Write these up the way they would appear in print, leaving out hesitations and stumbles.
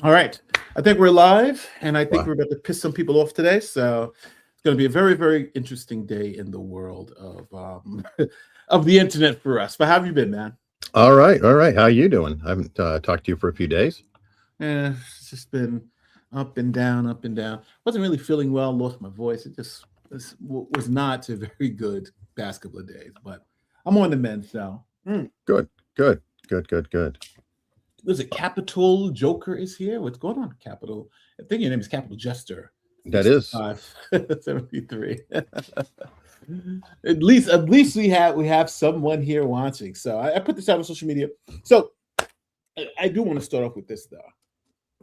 All right. I think we're live, and I think Wow. we're about to piss some people off today. So it's going to be a very, very interesting day in the world of of the internet for us. But how have you been, man? All right. All right. How you doing? I haven't talked to you for a few days. It's just been up and down, up and down. Wasn't really feeling well. Lost my voice. It just was not a very good past couple of days. But I'm on the mend now. Good. Good. Good. Good. Good. Was it Capital Joker is here? What's going on, Capital? I think your name is Capital Jester. That is 73. At least we have someone here watching. So I put this out on social media. So I do want to start off with this though.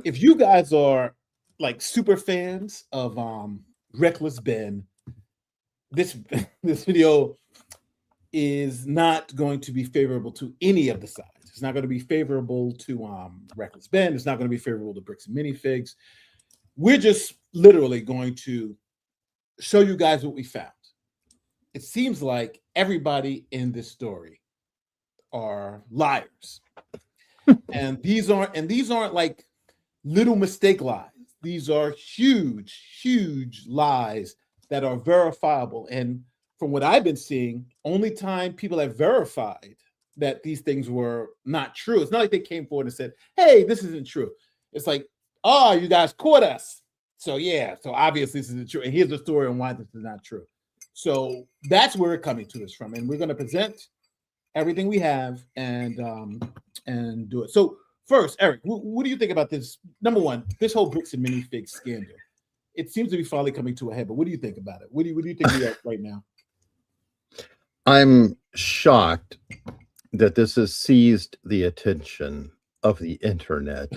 If you guys are like super fans of Reckless Ben, this this video is not going to be favorable to any of the sides. It's not going to be favorable to Reckless Ben. It's not going to be favorable to Bricks Minifigs. We're just literally going to show you guys what we found. It seems like everybody in this story are liars. and these aren't like little mistake lies. These are huge lies that are verifiable. And from what I've been seeing, only time people have verified that these things were not true. It's not like they came forward and said, hey, this isn't true. It's like, oh, you guys caught us. So yeah, so obviously this isn't true. And here's the story on why this is not true. So that's where we're coming to this from. And we're going to present everything we have and do it. So first, Eric, what do you think about this? Number one, this whole Bricks and Minifigs scandal. It seems to be finally coming to a head, but what do you think about it? What do you think we are right now? I'm shocked that this has seized the attention of the internet.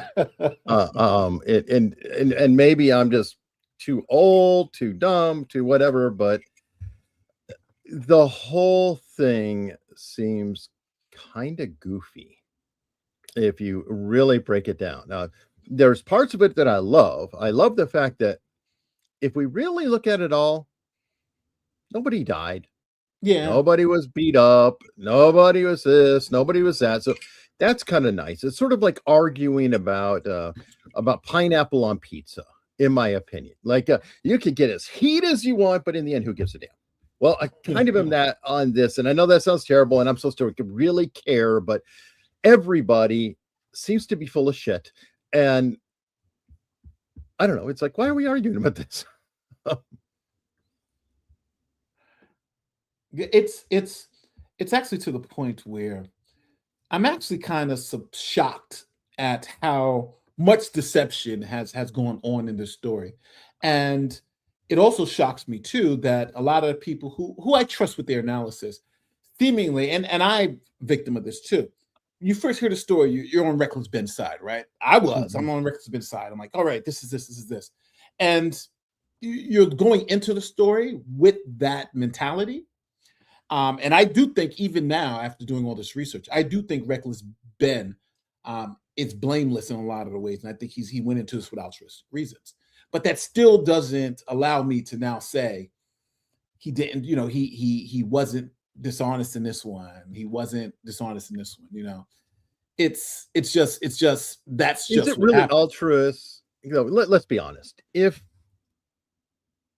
And maybe I'm just too old, too dumb, too whatever, but the whole thing seems kind of goofy if you really break it down. Now, there's parts of it that I love. I love the fact that if we really look at it all, nobody died. Yeah. Nobody was beat up. Nobody was this. Nobody was that. So that's kind of nice. It's sort of like arguing about pineapple on pizza, in my opinion. Like you can get as heat as you want, but in the end, who gives a damn? Well, I kind of am that on this, and I know that sounds terrible, and I'm supposed to really care, but everybody seems to be full of shit, and I don't know. It's like, why are we arguing about this? It's actually to the point where I'm actually kind of shocked at how much deception has gone on in this story. And it also shocks me too that a lot of people who I trust with their analysis seemingly, and I victim of this too. You first hear the story, you're on Reckless Ben's side, right? I'm on Reckless Ben's side. I'm like, all right, this is this. And you're going into the story with that mentality. And I do think even now, after doing all this research, I do think Reckless Ben is blameless in a lot of the ways. And I think he went into this for altruistic reasons. But that still doesn't allow me to now say he didn't, he wasn't dishonest in this one. He wasn't dishonest in this one, It's just that's Is just it really altruist? Let's be honest. If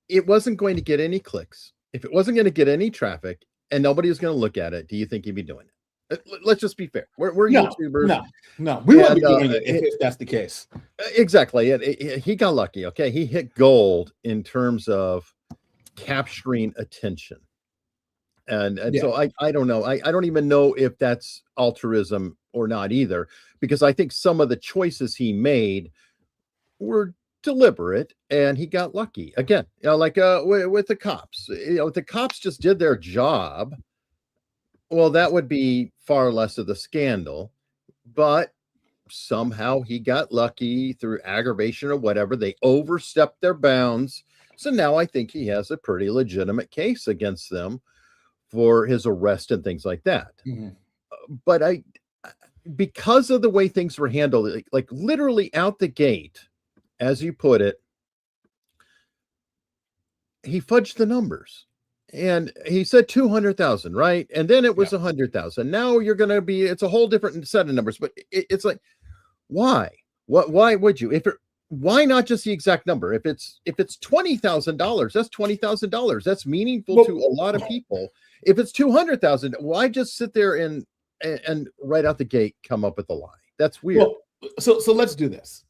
it wasn't going to get any clicks, if it wasn't going to get any traffic, and nobody was going to look at it, do you think he'd be doing it? Let's just be fair. We're YouTubers. No, we wouldn't be doing it if that's the case. Exactly. He got lucky. Okay, he hit gold in terms of capturing attention, and so I don't know. I don't even know if that's altruism or not either, because I think some of the choices he made were deliberate, and he got lucky again. Like with the cops. If the cops just did their job, well, that would be far less of the scandal. But somehow he got lucky through aggravation or whatever. They overstepped their bounds. So now I think he has a pretty legitimate case against them for his arrest and things like that. Mm-hmm. But because of the way things were handled, like literally out the gate, as you put it, he fudged the numbers. And he said 200,000, right? And then it was 100,000. Now you're going to be, it's a whole different set of numbers, but it's like, why? Why would you? Why not just the exact number? If it's $20,000, that's $20,000. That's meaningful to a lot of people. If it's 200,000, why just sit there and right out the gate come up with a lie? That's weird. Well, so let's do this.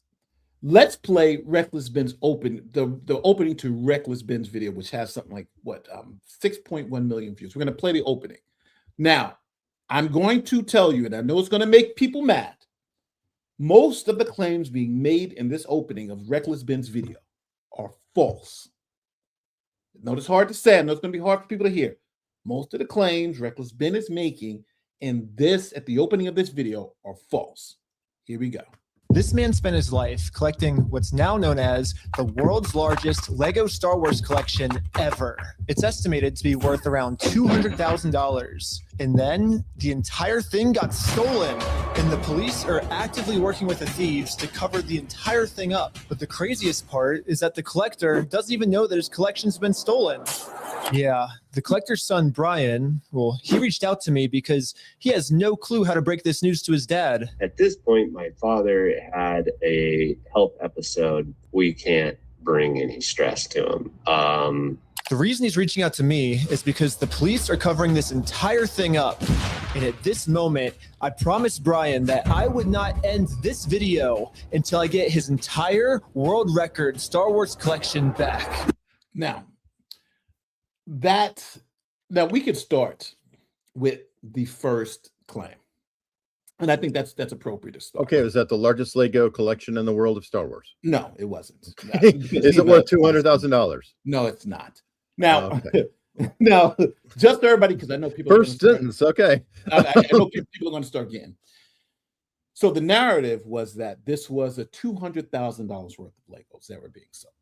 Let's play Reckless Ben's the opening to Reckless Ben's video, which has something like 6.1 million views. We're going to play the opening. Now, I'm going to tell you, and I know it's going to make people mad. Most of the claims being made in this opening of Reckless Ben's video are false. I know it's hard to say. I know it's going to be hard for people to hear. Most of the claims Reckless Ben is making at the opening of this video are false. Here we go. This man spent his life collecting what's now known as the world's largest Lego Star Wars collection ever. It's estimated to be worth around $200,000. And then the entire thing got stolen, and the police are actively working with the thieves to cover the entire thing up. But the craziest part is that the collector doesn't even know that his collection's been stolen. Yeah, the collector's son, Brian, well, he reached out to me because he has no clue how to break this news to his dad. At this point, my father had a health episode. We can't bring any stress to him. The reason he's reaching out to me is because the police are covering this entire thing up. And at this moment, I promised Brian that I would not end this video until I get his entire world record Star Wars collection back. Now we could start with the first claim. And I think that's appropriate to start. Okay, is that the largest Lego collection in the world of Star Wars? No, it wasn't. Is it worth $200,000? No, it's not. Now, okay. Now, just for everybody, because I know people. First sentence, okay. I know people are going to start getting. So the narrative was that this was a $200,000 worth of Legos that were being sold,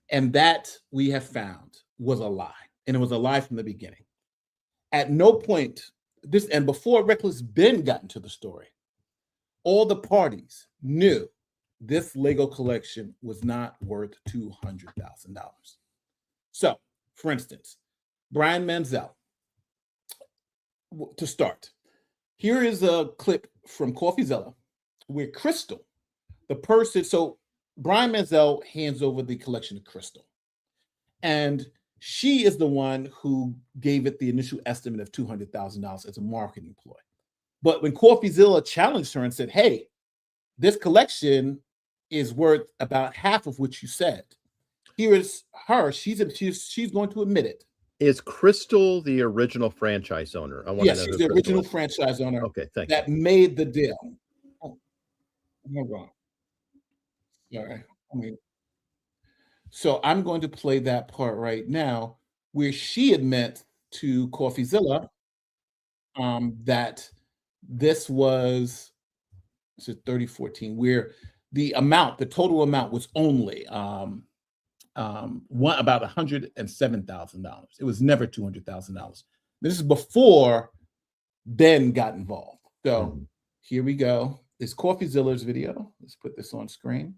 and that we have found was a lie, and it was a lie from the beginning. At no point and before Reckless Ben got into the story, all the parties knew this Lego collection was not worth $200,000. So, for instance, Brian Manziel, to start, here is a clip from Coffeezilla where Crystal, so Brian Manziel hands over the collection to Crystal. And she is the one who gave it the initial estimate of $200,000 as a marketing ploy. But when Coffeezilla challenged her and said, hey, this collection is worth about half of what you said. Here is her. She's going to admit it. Is Crystal the original franchise owner? Yes, she's the original franchise owner. Okay, thank that you. Made the deal. Oh, hold on. Sorry. So I'm going to play that part right now where she admits to Coffeezilla that this was 3014, where the total amount was only about $107,000. It was never $200,000. This is before Ben got involved. So here we go. It's Coffeezilla's video. Let's put this on screen.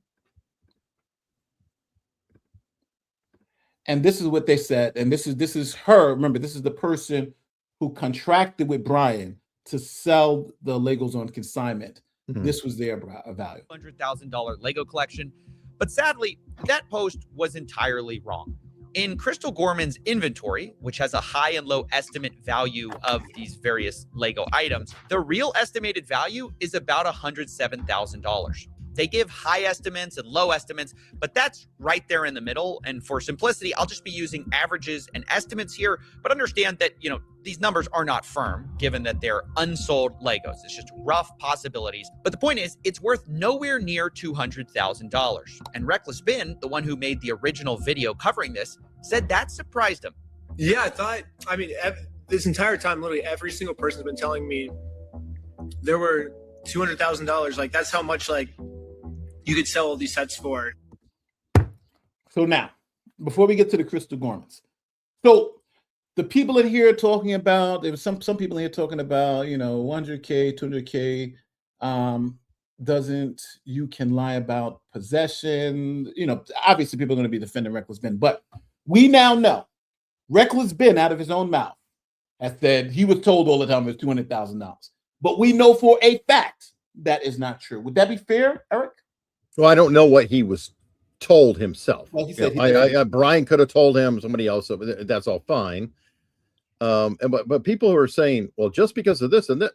And this is what they said. And this is her. Remember, this is the person who contracted with Brian to sell the Legos on consignment. Mm-hmm. This was their value. $100,000 Lego collection. But sadly, that post was entirely wrong. In Crystal Gorman's inventory, which has a high and low estimate value of these various Lego items, the real estimated value is about $107,000. They give high estimates and low estimates, but that's right there in the middle. And for simplicity, I'll just be using averages and estimates here, but understand that, these numbers are not firm, given that they're unsold Legos. It's just rough possibilities. But the point is, it's worth nowhere near $200,000. And Reckless Ben, the one who made the original video covering this, said that surprised him. Yeah, this entire time, literally every single person's been telling me there were $200,000. Like, that's how much, you could sell all these sets for. So now, before we get to the Crystal Gormans, so the people in here talking about, there was some people in here talking about, 100K, 200K, you can lie about possession. Obviously people are going to be defending Reckless Ben, but we now know Reckless Ben out of his own mouth has said he was told all the time it was $200,000. But we know for a fact that is not true. Would that be fair, Eric? Well, I don't know what he was told himself. Well, he said Brian could have told him, somebody else. So that's all fine. But people who are saying, well, just because of this and that,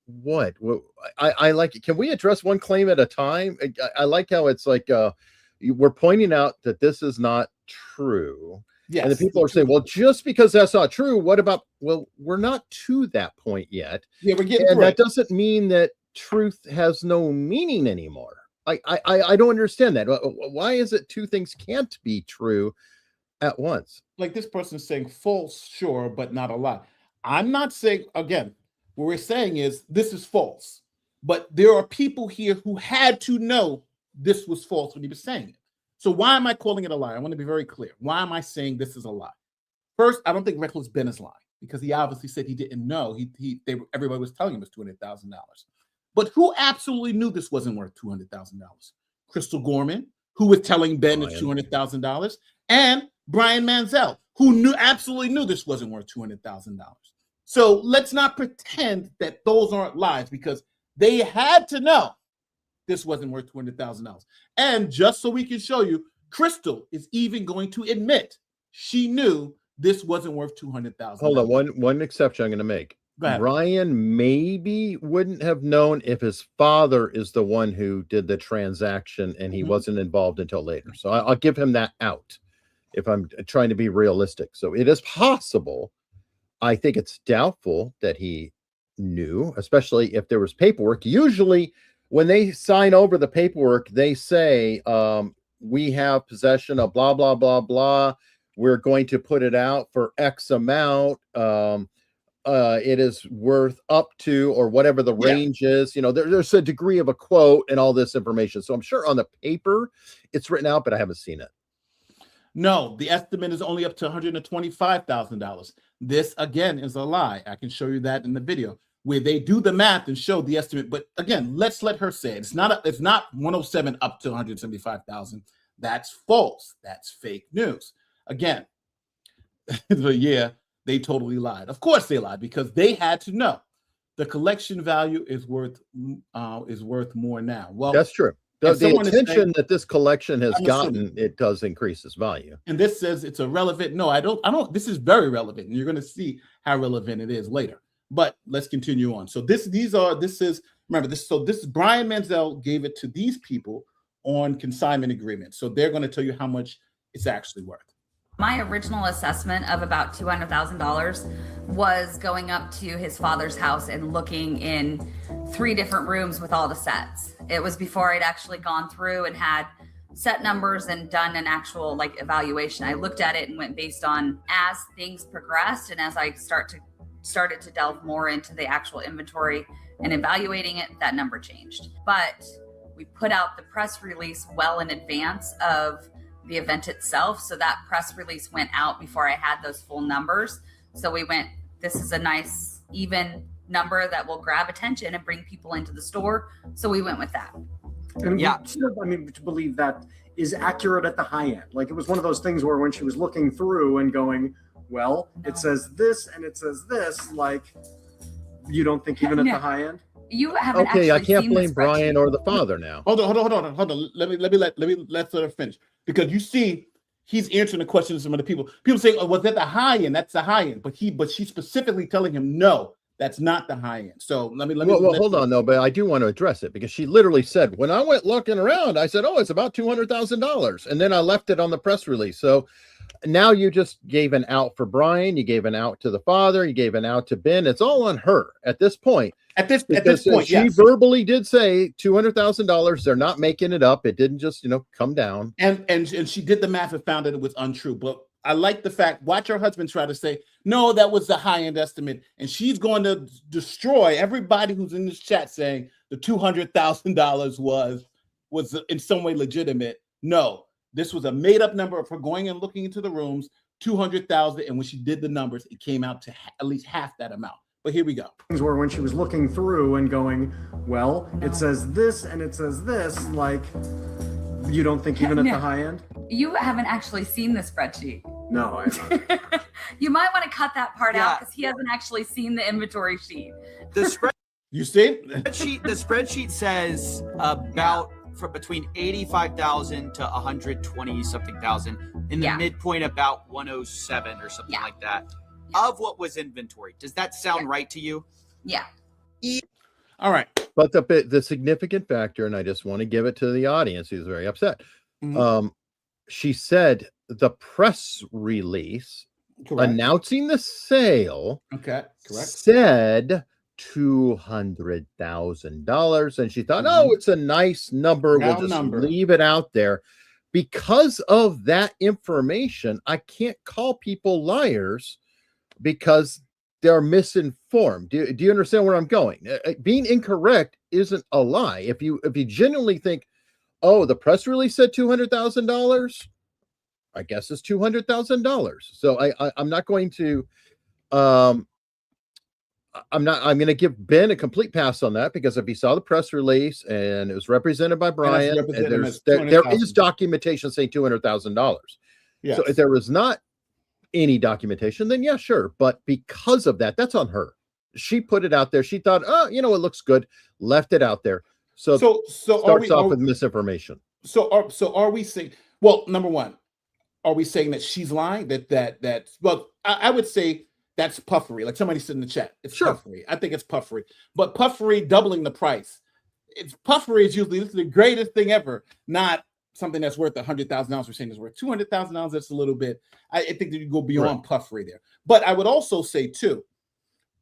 what? Well, I like it. Can we address one claim at a time? I like how it's like we're pointing out that this is not true. Yes. And the people are saying, well, just because that's not true, what about, well, we're not to that point yet. Yeah, we're getting and that doesn't mean that truth has no meaning anymore. I don't understand that. Why is it two things can't be true at once? Like this person is saying false, sure, but not a lie. I'm not saying, again, what we're saying is this is false, but there are people here who had to know this was false when he was saying it. So why am I calling it a lie? I want to be very clear. Why am I saying this is a lie? First, I don't think Reckless Ben is lying because he obviously said he didn't know. Everybody was telling him it was $200,000. But who absolutely knew this wasn't worth $200,000? Crystal Gorman, who was telling Ben it's $200,000, and Brian Manziel, who absolutely knew this wasn't worth $200,000. So let's not pretend that those aren't lies because they had to know this wasn't worth $200,000. And just so we can show you, Crystal is even going to admit she knew this wasn't worth $200,000. Hold on, one exception I'm going to make. Brian maybe wouldn't have known if his father is the one who did the transaction and he wasn't involved until later. So I'll give him that out if I'm trying to be realistic. So it is possible. I think it's doubtful that he knew, especially if there was paperwork. Usually when they sign over the paperwork, they say, we have possession of blah, blah, blah, blah. We're going to put it out for X amount. It is worth up to, or whatever the range is, there's a degree of a quote and all this information. So I'm sure on the paper it's written out, but I haven't seen it. No, the estimate is only up to $125,000. This again is a lie. I can show you that in the video where they do the math and show the estimate. But again, let's let her say it. It's not 107 up to 175,000. That's false. That's fake news. Again, yeah. They totally lied. Of course they lied because they had to know the collection value is worth more now. Well, that's true. The attention that this collection has gotten, it does increase its value. And this says it's irrelevant. No, I don't. This is very relevant. And you're going to see how relevant it is later. But let's continue on. So this is Brian Manziel gave it to these people on consignment agreement. So they're going to tell you how much it's actually worth. My original assessment of about $200,000 was going up to his father's house and looking in 3 different rooms with all the sets. It was before I'd actually gone through and had set numbers and done an actual evaluation. I looked at it and went based on as things progressed and as I started to delve more into the actual inventory and evaluating it, that number changed. But we put out the press release well in advance of the event itself. So that press release went out before I had those full numbers. So we went, this is a nice even number that will grab attention and bring people into the store. So we went with that. And to believe that is accurate at the high end. It was one of those things where when she was looking through and going, well, it says this and it says this, you don't think even at the high end? You haven't I can't blame Brian or the father now. Hold on. Let her finish. Because you see, he's answering the questions of some of the people. People saying, "Oh, was that the high end?" That's the high end. But she's specifically telling him, "No, that's not the high end." So let me. Hold on, though. But I do want to address it because she literally said, when I went looking around, I said, "Oh, it's about $200,000," and then I left it on the press release. So now you just gave an out for Brian. You gave an out to the father. You gave an out to Ben. It's all on her at this point. At this point, she verbally did say $200,000. They're not making it up. It didn't just come down. And she did the math and found that it was untrue. But I like the fact. Watch her husband try to say, "No, that was the high end estimate," and she's going to destroy everybody who's in this chat saying the $200,000 was in some way legitimate. No, this was a made up number of her going and looking into the rooms. 200,000, and when she did the numbers, it came out to at least half that amount. But here we go. Things where when she was looking through and going, well, it says this and it says this, you don't think even at the high end? You haven't actually seen the spreadsheet. No, I haven't. You might want to cut that part out because he hasn't actually seen the inventory sheet. The You see? The spreadsheet says about for between 85,000 to 120 something thousand, in the Yeah. midpoint about 107 or something Yeah. like that of what was inventory. Does that sound right to you? Yeah. All right. But the significant factor, and I just want to give it to the audience who's very upset. Mhm. She said the press release Correct. announcing the sale Okay. Correct. said $200,000, and she thought, oh, it's a nice number. We'll Round just number. leave it out there. Because of that information, I can't call people liars because they're misinformed. Do you understand where I'm going? Being incorrect isn't a lie. If you genuinely think, oh, the press release said $200,000, I guess it's $200,000. So I'm not going to I'm going to give Ben a complete pass on that, because if he saw the press release and it was represented by Brian, and there is documentation saying $200,000. Yes. So if there was not any documentation, then yeah, sure. But because of that, that's on her. She put it out there. She thought, oh, it looks good. Left it out there. So starts off with misinformation. So are we saying? Well, number one, are we saying that she's lying? Well, I would say that's puffery. Like somebody said in the chat, it's puffery. I think it's puffery. But puffery doubling the price. Puffery is usually, this is the greatest thing ever, not something that's worth $100,000. We're saying is worth $200,000. That's a little bit. I think that you go beyond puffery there. But I would also say too,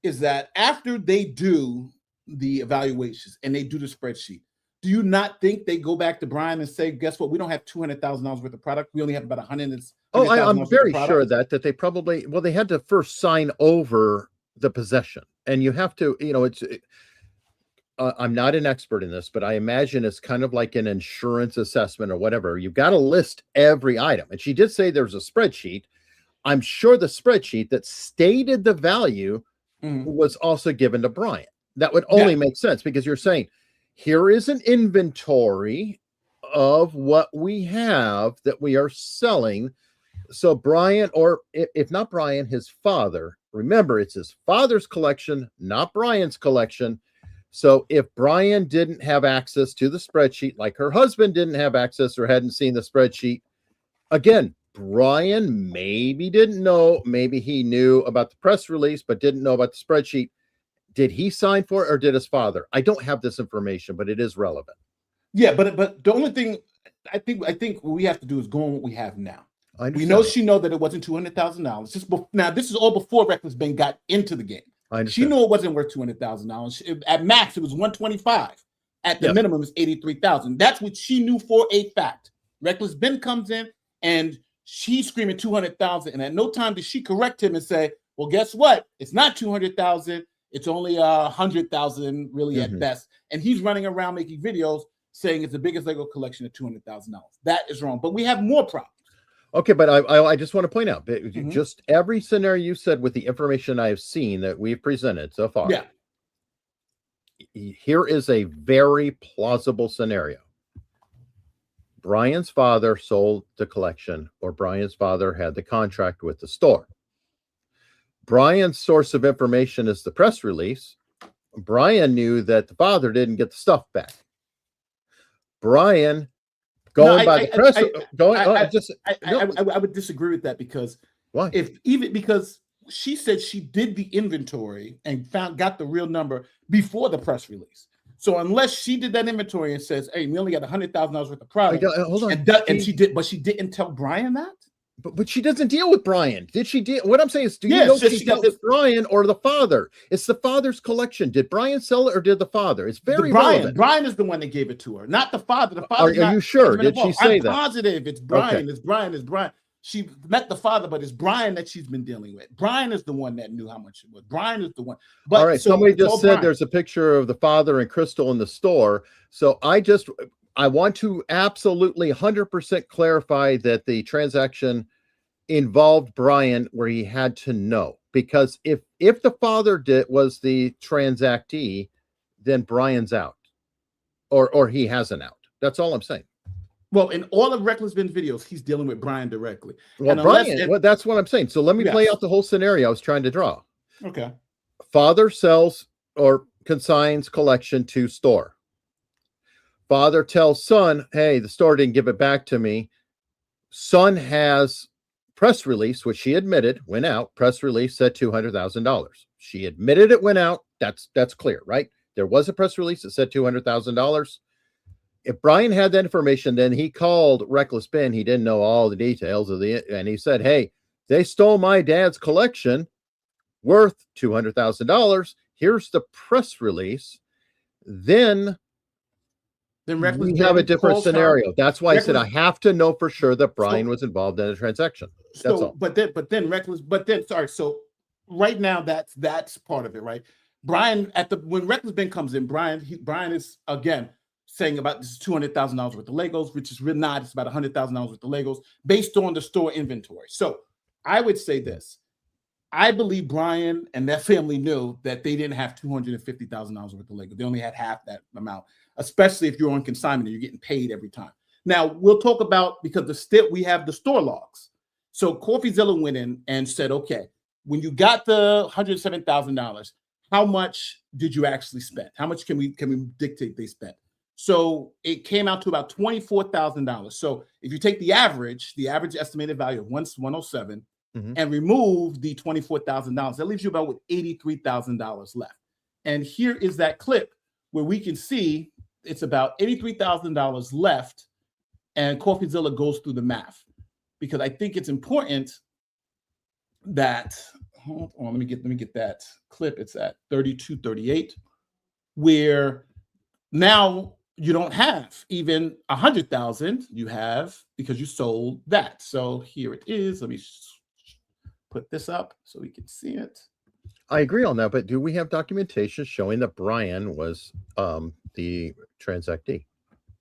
is that after they do the evaluations and they do the spreadsheet, do you not think they go back to Brian and say, guess what? We don't have $200,000 worth of product. We only have about $100,000. Oh, I'm very sure that they probably, they had to first sign over the possession, and you have to, I'm not an expert in this, but I imagine it's kind of like an insurance assessment or whatever. You've got to list every item. And she did say there's a spreadsheet. I'm sure the spreadsheet that stated the value was also given to Brian. That would only make sense, because you're saying, here is an inventory of what we have that we are selling. So Brian, or if not Brian, his father, remember, it's his father's collection, not Brian's collection. So if Brian didn't have access to the spreadsheet, like her husband didn't have access or hadn't seen the spreadsheet, again, Brian maybe didn't know, maybe he knew about the press release, but didn't know about the spreadsheet. Did he sign for it, or did his father? I don't have this information, but it is relevant. Yeah, but the only thing I think what we have to do is go on what we have now. We know that it wasn't $200,000. Now this is all before Reckless Ben got into the game. She knew it wasn't worth $200,000. At max, it was $125,000. At the minimum, it's $83,000. That's what she knew for a fact. Reckless Ben comes in and she's screaming $200,000, and at no time did she correct him and say, "Well, guess what? It's not $200,000. It's only $100,000, really at best." And he's running around making videos saying it's the biggest Lego collection at $200,000. That is wrong. But we have more problems. Okay, but I just want to point out, just every scenario you said with the information I have seen that we've presented so far. Yeah. Here is a very plausible scenario. Brian's father sold the collection, or Brian's father had the contract with the store. Brian's source of information is the press release. Brian knew that the father didn't get the stuff back. Brian, going by the press, I would disagree with that, because why? Because she said she did the inventory and got the real number before the press release. So unless she did that inventory and says, "Hey, we only got $100,000 worth of product," hold on, and she did, but she didn't tell Brian that. But she doesn't deal with Brian. Did she deal? What I'm saying is, do you know she dealt with Brian or the father? It's the father's collection. Did Brian sell it, or did the father? It's very relevant. Brian is the one that gave it to her, not the father. The father. Are you sure? Did she say that? I'm positive. It's Brian. Okay. It's Brian. It's Brian. She met the father, but it's Brian that she's been dealing with. Brian is the one that knew how much it was. Brian is the one. But all right, somebody just said there's a picture of the father and Crystal in the store. So I want to absolutely 100% clarify that the transaction involved Brian where he had to know, because if the father was the transactee, then Brian's out, or he has an out. That's all I'm saying. Well, in all of Reckless Ben's videos, he's dealing with Brian directly. Well, that's what I'm saying. So let me play out the whole scenario I was trying to draw. Okay. Father sells or consigns collection to store. Father tells son, hey, the store didn't give it back to me. Son has press release, which she admitted went out. Press release said $200,000. She admitted it went out. That's clear, right? There was a press release that said $200,000. If Brian had that information, then he called Reckless Ben. He didn't know all the details and he said, hey, they stole my dad's collection worth $200,000. Here's the press release. Then Reckless we have a Ben different calls her. scenario. That's why I said I Reckless- have to know for sure that Brian was involved in a transaction. That's all. But then sorry. So right now that's part of it, right? Brian when Reckless Ben comes in, Brian is again saying about this is $200,000 worth of Legos, which is really not. It's about $100,000 worth of Legos based on the store inventory. So I would say this. I believe Brian and that family knew that they didn't have $250,000 worth of Lego. They only had half that amount, especially if you're on consignment and you're getting paid every time. Now, we'll talk about, because we have the store logs. So Coffeezilla went in and said, okay, when you got the $107,000, how much did you actually spend? How much can we dictate they spent? So it came out to about $24,000. So if you take the average estimated value of 107, and remove the $24,000, that leaves you about with $83,000 left. And here is that clip where we can see it's about $83,000 left, and Coffeezilla goes through the math, because I think it's important that, hold on, let me get that clip. It's at 32:38, where now you don't have even 100,000. You have, because you sold that. So here it is. Let me put this up so we can see it. I agree on that, but do we have documentation showing that Brian was the transactee?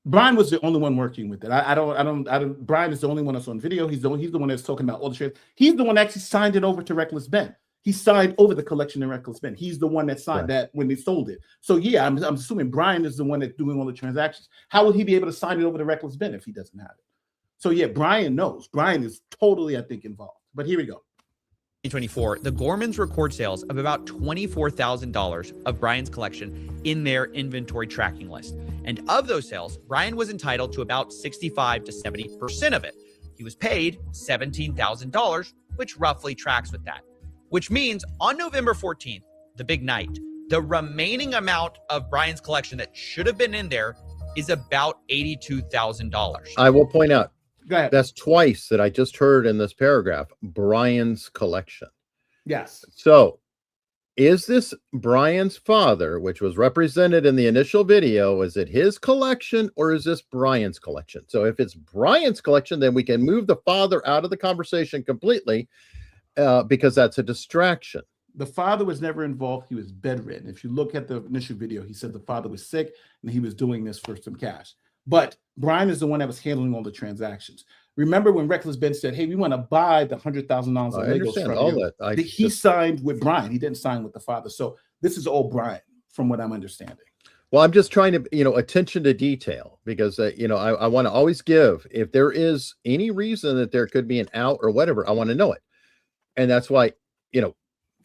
Brian was the only one working with it. I don't. Brian is the only one that's on video. He's the one that's talking about all the shares. He's the one that actually signed it over to Reckless Ben. He signed over the collection in Reckless Ben. He's the one that signed that when they sold it. So yeah, I'm assuming Brian is the one that's doing all the transactions. How would he be able to sign it over to Reckless Ben if he doesn't have it? So yeah, Brian knows. Brian is totally, I think, involved. But here we go. 2024, the Gormans record sales of about $24,000 of Brian's collection in their inventory tracking list. And of those sales, Brian was entitled to about 65 to 70% of it. He was paid $17,000, which roughly tracks with that. Which means on November 14th, the big night, the remaining amount of Brian's collection that should have been in there is about $82,000. I will point out, go ahead. That's twice that I just heard in this paragraph, Brian's collection. Yes. So is this Brian's father, which was represented in the initial video? Is it his collection or is this Brian's collection? So if it's Brian's collection, then we can move the father out of the conversation completely, because that's a distraction. The father was never involved. He was bedridden. If you look at the initial video, he said the father was sick and he was doing this for some cash. But Brian is the one that was handling all the transactions. Remember when Reckless Ben said, hey, we want to buy the $100,000 of Legos from all you. that. He signed with Brian. He didn't sign with the father. So this is all Brian, from what I'm understanding. Well, I'm just trying to, attention to detail, because, I want to always give, if there is any reason that there could be an out or whatever, I want to know it. And that's why,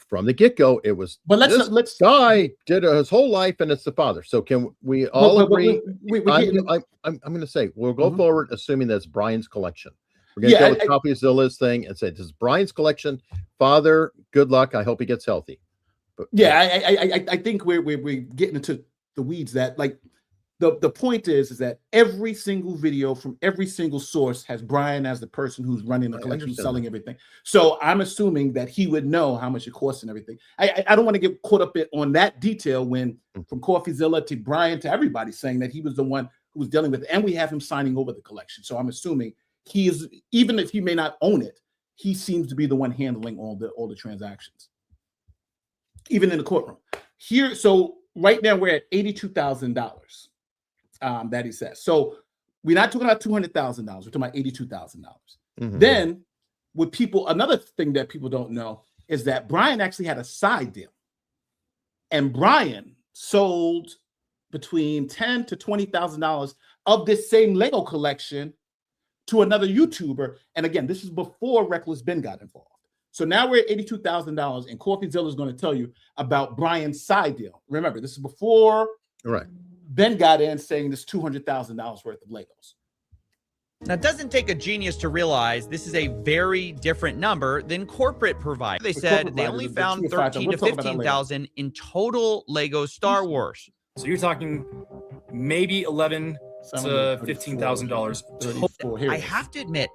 from the get-go, it was, but let's guy did his whole life and it's the father. So can we all agree? I'm going to say, we'll go forward assuming that's Brian's collection. We're going to go with Coffeezilla's thing and say, this is Brian's collection. Father, good luck. I hope he gets healthy. But, I think we're getting into the weeds. That the point is that every single video from every single source has Brian as the person who's running the collection, who's selling everything. So I'm assuming that he would know how much it costs and everything. I don't want to get caught up on that detail when from Coffeezilla to Brian to everybody saying that he was the one who was dealing with it, and we have him signing over the collection. So I'm assuming he is, even if he may not own it, he seems to be the one handling all the transactions, even in the courtroom. Here, so right now we're at $82,000. That he says. So we're not talking about $200,000. We're talking about $82,000. Then with people, another thing that people don't know is that Brian actually had a side deal. And Brian sold between $10,000 to $20,000 of this same Lego collection to another YouTuber. And again, this is before Reckless Ben got involved. So now we're at $82,000, and Coffeezilla is going to tell you about Brian's side deal. Remember, this is before then got in saying this $200,000 worth of Legos. Now, it doesn't take a genius to realize this is a very different number than corporate providers. They said they only found 13 to 15,000 in total Lego Star Wars. So you're talking maybe $11,000 to $15,000. I have to admit,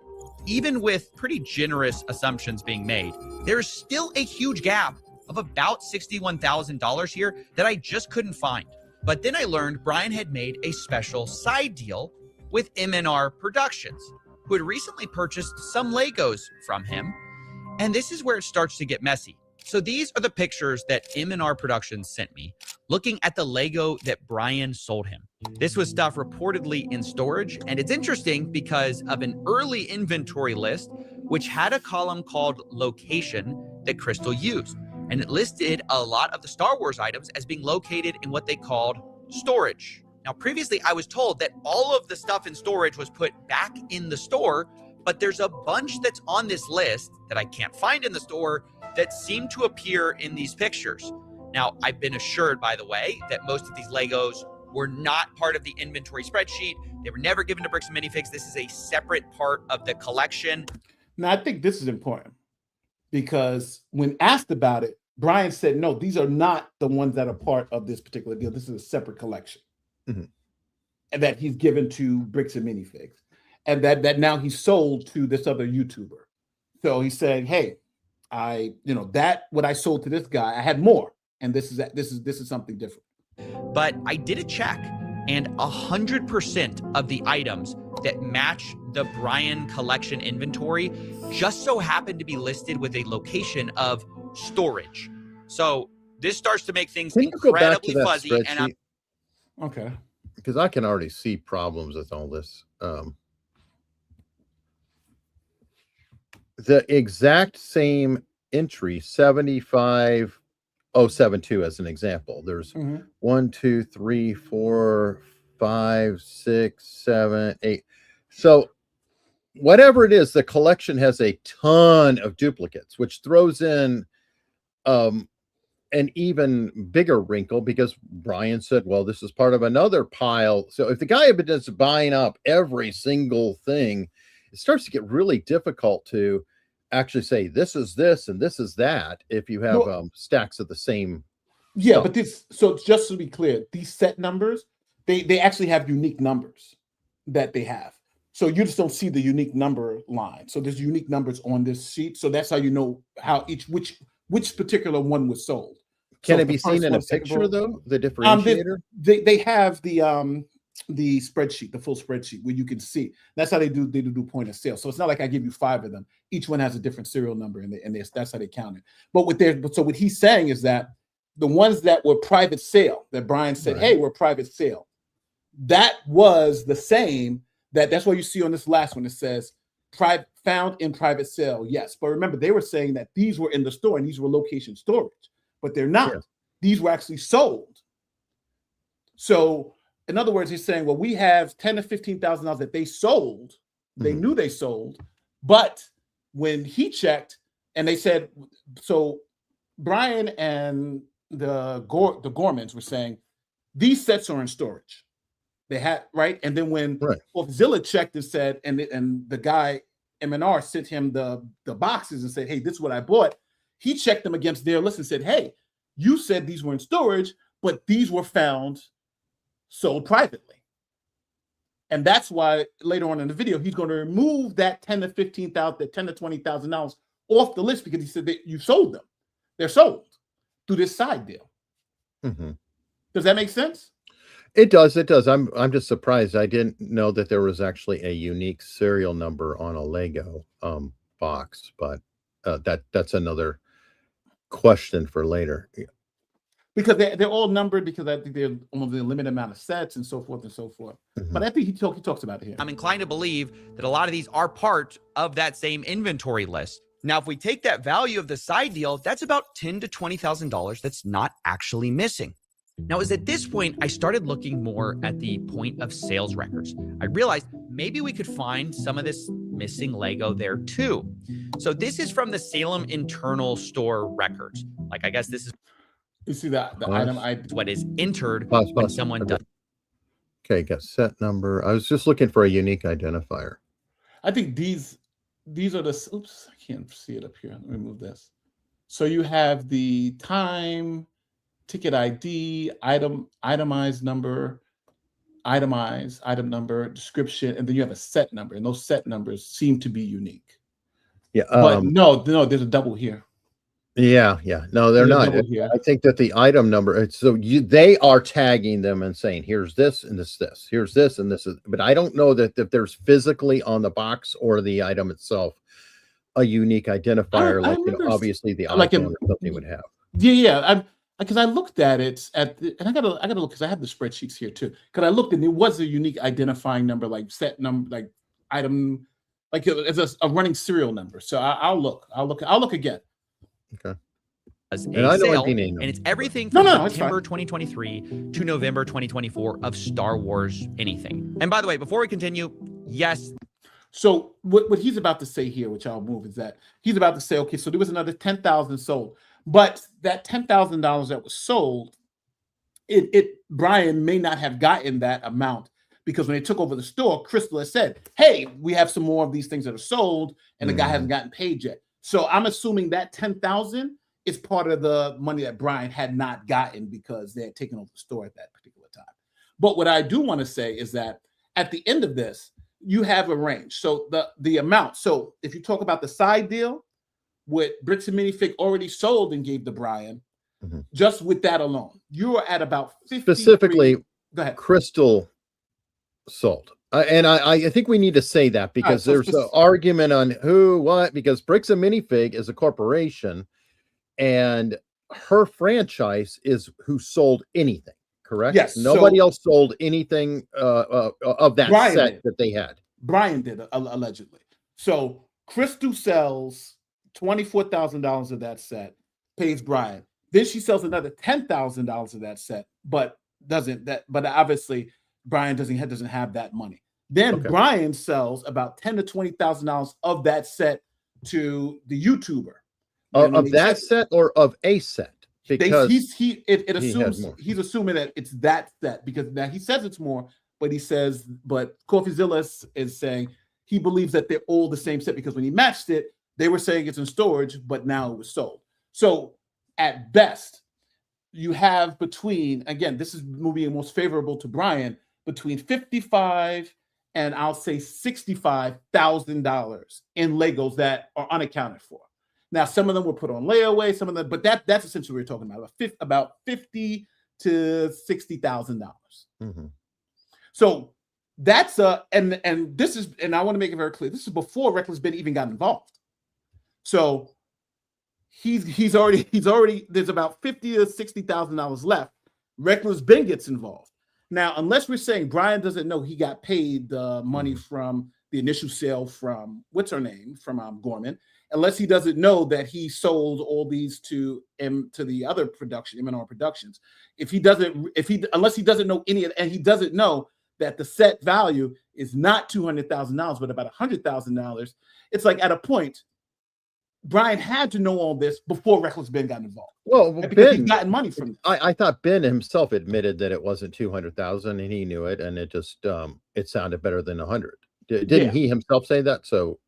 even with pretty generous assumptions being made, there's still a huge gap of about $61,000 here that I just couldn't find. But then I learned Brian had made a special side deal with M&R Productions, who had recently purchased some Legos from him. And this is where it starts to get messy. So these are the pictures that M&R Productions sent me, looking at the Lego that Brian sold him. This was stuff reportedly in storage, and it's interesting because of an early inventory list, which had a column called location that Crystal used. And it listed a lot of the Star Wars items as being located in what they called storage. Now, previously, I was told that all of the stuff in storage was put back in the store, but there's a bunch that's on this list that I can't find in the store that seem to appear in these pictures. Now, I've been assured, by the way, that most of these Legos were not part of the inventory spreadsheet. They were never given to Bricks Minifigs. This is a separate part of the collection. Now, I think this is important because when asked about it, Brian said, no, these are not the ones that are part of this particular deal. This is a separate collection. Mm-hmm. And that he's given to Bricks and Minifigs, and that now he's sold to this other YouTuber. So he said, hey, what I sold to this guy, I had more, and this is something different. But I did a check, and 100% of the items that match the Brian collection inventory just so happen to be listed with a location of storage. So this starts to make things incredibly fuzzy. And okay, because I can already see problems with all this. The exact same entry, 75072 as an example. There's 1, 2, 3, 4, 5, 6, 7, 8. So whatever it is, the collection has a ton of duplicates, which throws in an even bigger wrinkle, because Brian said, well, this is part of another pile. So if the guy had been just buying up every single thing, it starts to get really difficult to actually say this is this and this is that if you have stacks of the same stuff. But so just to be clear, these set numbers, they actually have unique numbers that they have. So you just don't see the unique number line. So there's unique numbers on this sheet. So that's how you know how which particular one was sold. Can it be seen in a picture though? The differentiator? They have the spreadsheet, the full spreadsheet where you can see. That's how they do point of sale. So it's not like I give you 5 of them. Each one has a different serial number, and that's how they count it. But what he's saying is that the ones that were private sale, that Brian said, hey, we're private sale, that was the same. That's why you see on this last one it says found in private sale. Yes, but remember they were saying that these were in the store and these were location storage, but they're not. Yeah. These were actually sold. So in other words, he's saying, well, we have $10,000 to $15,000 that they sold. They knew they sold, but when he checked and they said, so Brian and the Gormans were saying these sets are in storage. They had and then when Coffeezilla checked and said, and the guy M&R sent him the boxes and said, hey, this is what I bought. He checked them against their list and said, hey, you said these were in storage, but these were found sold privately. And that's why later on in the video, he's going to remove that $10,000 to $15,000, that $10,000 to $20,000 off the list, because he said that you sold them. They're sold through this side deal. Mm-hmm. Does that make sense? It does. It does. I'm just surprised. I didn't know that there was actually a unique serial number on a Lego box, but that's another question for later. Because they're all numbered, because I think they're only a limited amount of sets and so forth and so forth. Mm-hmm. But I think he talks about it here. I'm inclined to believe that a lot of these are part of that same inventory list. Now, if we take that value of the side deal, that's about $10,000 to $20,000 that's not actually missing. Now, it was at this point I started looking more at the point of sales records. I realized maybe we could find some of this missing Lego there too. So this is from the Salem internal store records. Like, I guess this is you see that the item what is entered when someone does. Okay, got set number. I was just looking for a unique identifier. I think these are the, oops, I can't see it up here. Let me remove this. So you have the time, ticket ID, itemized number, item number, description, and then you have a set number, and those set numbers seem to be unique. Yeah, but no, there's a double here. Yeah. No, they're not. Here. I think that the item number, so they are tagging them and saying, here's this and this, here's this and this is, but I don't know that if there's physically on the box or the item itself a unique identifier, obviously the iPhone or something would have. Yeah. Because I looked at it and I gotta look because I have the spreadsheets here too. Because I looked and it was a unique identifying number, like set number, like item, like it's a running serial number. So I'll look again. Okay. As a sale, and it's everything from September 2023 to November 2024 of Star Wars anything. And by the way, before we continue, yes. So what he's about to say here, which I'll move, is that he's about to say, okay, so there was another 10,000 sold, but that $10,000 that was sold, Brian may not have gotten that amount because when they took over the store, Crystal has said, hey, we have some more of these things that are sold, and the guy hasn't gotten paid yet. So I'm assuming that 10,000 is part of the money that Brian had not gotten because they had taken over the store at that particular time. But what I do want to say is that at the end of this, you have a range. So the amount. So if you talk about the side deal, what Bricks and Minifig already sold and gave to Brian, just with that alone, you are at about 50. Specifically, go ahead. Crystal sold. And I think we need to say that because there's an argument on who, what, because Bricks and Minifig is a corporation and her franchise is who sold anything, correct? Yes. Nobody else sold anything of that Brian set that they had. Brian did, allegedly. So Crystal sells $24,000 of that set, pays Brian. Then she sells another $10,000 of that set, but obviously Brian doesn't have that money. Then Brian sells about $10,000 to $20,000 of that set to the YouTuber. Of that set or of a set? Because he's assuming that it's that set because now he says it's more, but Coffeezilla is saying he believes that they're all the same set because when he matched it, they were saying it's in storage, but now it was sold. So at best, you have between, again, this is moving most favorable to Brian, between $55,000 and I'll say $65,000 in Legos that are unaccounted for. Now, some of them were put on layaway, some of them, but that's essentially what we're talking about $50,000 to $60,000. So that's and this is, and I want to make it very clear, this is before Reckless Ben even got involved. So he's already there's about $50,000 to $60,000 left. Reckless Ben gets involved. Now, unless we're saying Brian doesn't know he got paid the money from the initial sale from what's her name from Gorman, unless he doesn't know that he sold all these to the other production, M&R Productions. Unless he doesn't know any of it, and he doesn't know that the set value is not $200,000 but about $100,000, it's like at a point Brian had to know all this before Reckless Ben got involved. Well, because he's gotten money from this. I thought Ben himself admitted that it wasn't 200,000 and he knew it, and it just it sounded better than 100. Didn't he himself say that? So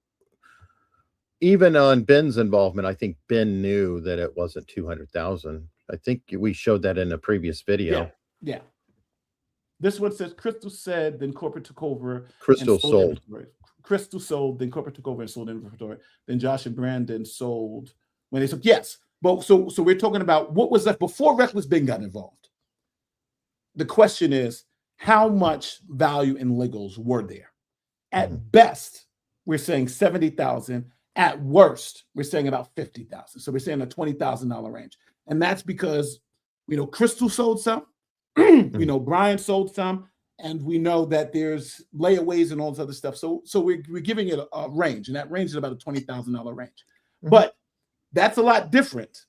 even on Ben's involvement, I think Ben knew that it wasn't 200,000. I think we showed that in a previous video. Yeah. This one says Crystal said, then corporate took over. Crystal sold. Crystal sold, then corporate took over and sold inventory. Then Josh and Brandon sold when they sold. Yes, but so we're talking about what was left before Reckless Ben got involved. The question is, how much value in Legos were there? At best, we're saying 70,000. At worst, we're saying about 50,000. So we're saying a $20,000 range, and that's because Crystal sold some, Brian sold some. And we know that there's layaways and all this other stuff. So we're giving it a range, and that range is about a $20,000 range. But that's a lot different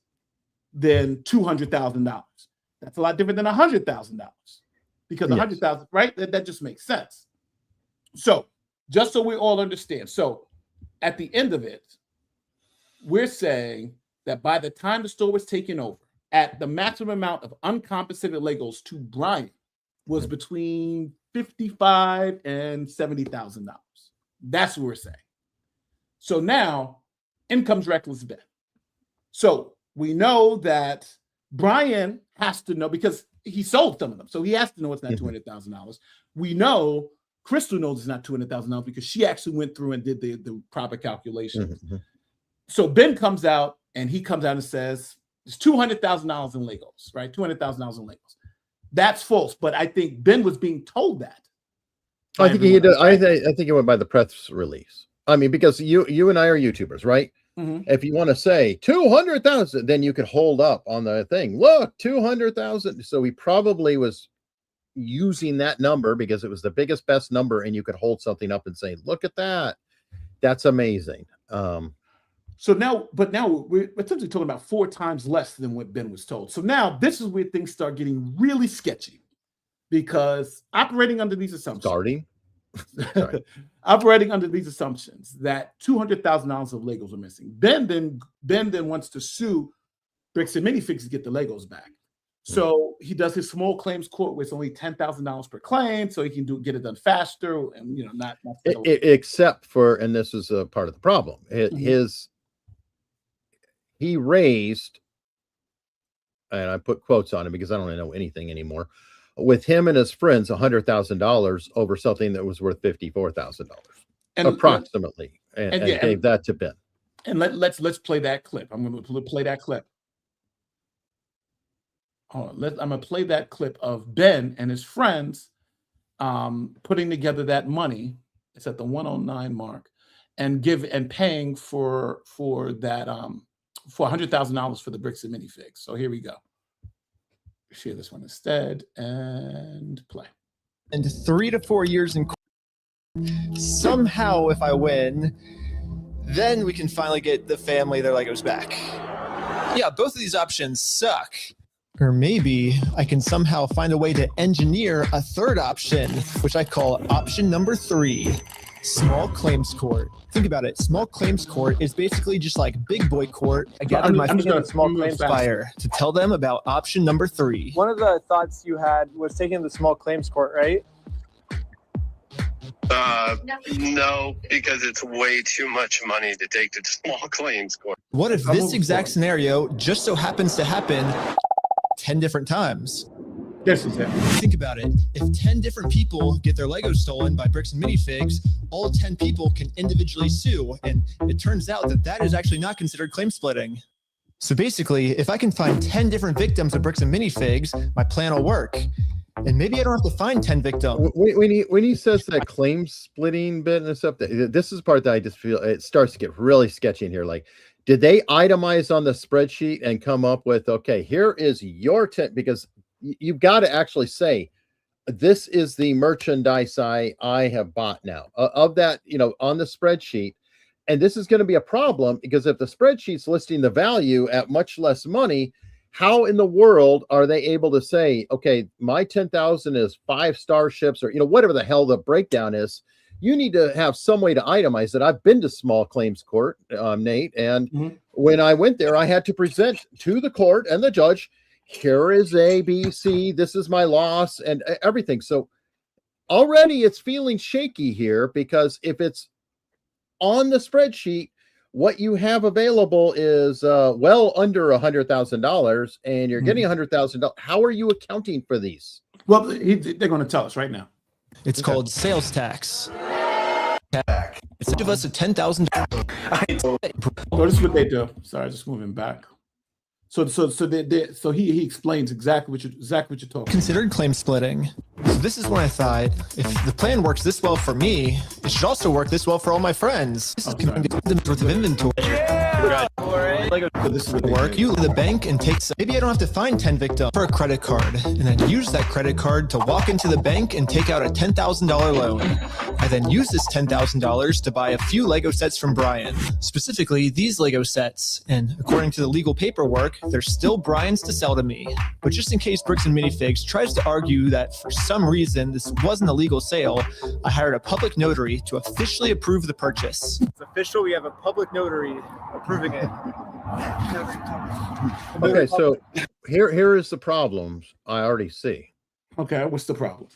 than $200,000. That's a lot different than $100,000 because $100,000, right? That just makes sense. So just so we all understand. So at the end of it, we're saying that by the time the store was taken over, at the maximum amount of uncompensated Legos to Brian was between $55,000 and $70,000. That's what we're saying. So now, in comes reckless Ben. So we know that Brian has to know because he sold some of them. So he has to know it's not $200,000. We know Crystal knows it's not $200,000 because she actually went through and did the proper calculations. So Ben comes out and says it's $200,000 in Legos, right? $200,000 in Legos. That's false. But I think Ben was being told that. I think he did. I think it went by the press release. I mean, because you and I are YouTubers, right? If you want to say 200,000, then you could hold up on the thing. Look, 200,000. So he probably was using that number because it was the biggest, best number, and you could hold something up and say, "Look at that, that's amazing." So now we're essentially talking about 4 times less than what Ben was told. So now this is where things start getting really sketchy because operating under these assumptions. Operating under these assumptions that $200,000 of Legos are missing. Ben then wants to sue Bricks and Minifigs to get the Legos back. So he does his small claims court where it's only $10,000 per claim, so he can get it done faster and not except for, and this is a part of the problem. He raised, and I put quotes on it because I don't know anything anymore, with him and his friends $100,000 over something that was worth $54,000 approximately, and gave that to Ben. And let's play that clip. I'm going to play that clip. I'm going to play that clip of Ben and his friends putting together that money. It's at the 109 mark, and paying for that for $100,000 for the Bricks and Minifigs. So here we go. Share this one instead and play. And 3 to 4 years in court. Somehow, if I win, then we can finally get the family their Legos back. Yeah, both of these options suck. Or maybe I can somehow find a way to engineer a third option, which I call option number 3, small claims court. Think about it. Small claims court is basically just like big boy court. I gathered my small claims buyer to tell them about option number 3. One of the thoughts you had was taking the small claims court, right? No, because it's way too much money to take to small claims court. What if this exact scenario just so happens to happen 10 different times? Yes, exactly. Think about it. If 10 different people get their Legos stolen by Bricks and Minifigs, all 10 people can individually sue, and it turns out that is actually not considered claim splitting. So basically, if I can find 10 different victims of Bricks and Minifigs, my plan will work. And maybe I don't have to find 10 victims. When he says that claim splitting bit and stuff, this is the part that I just feel it starts to get really sketchy in here. Like, did they itemize on the spreadsheet and come up with, okay, here is your 10, because you've got to actually say, this is the merchandise I have bought now of that, on the spreadsheet. And this is going to be a problem because if the spreadsheet's listing the value at much less money, how in the world are they able to say, okay, my 10,000 is 5 starships or, whatever the hell the breakdown is? You need to have some way to itemize it. I've been to small claims court, Nate, and when I went there, I had to present to the court and the judge, here is A, B, C, this is my loss and everything. So already it's feeling shaky here because if it's on the spreadsheet, what you have available is well under $100,000 and you're getting $100,000. How are you accounting for these? Well, they're going to tell us right now. It's called sales tax. It's give us a $10,000. So this is what they do. Sorry, just moving back. So he explains exactly what you're talking. Considered claim splitting. So this is when I thought, if the plan works this well for me, it should also work this well for all my friends. This is worth of inventory. This is what work. You to the bank and take some. Maybe I don't have to find 10 victims for a credit card, and then use that credit card to walk into the bank and take out a $10,000 loan. I then use this $10,000 to buy a few Lego sets from Brian, specifically these Lego sets. And according to the legal paperwork, they're still Brian's to sell to me. But just in case Bricks and Minifigs tries to argue that for some reason this wasn't a legal sale, I hired a public notary to officially approve the purchase. It's official. We have a public notary approving it. Okay, so here is the problems I already see. Okay, what's the problem?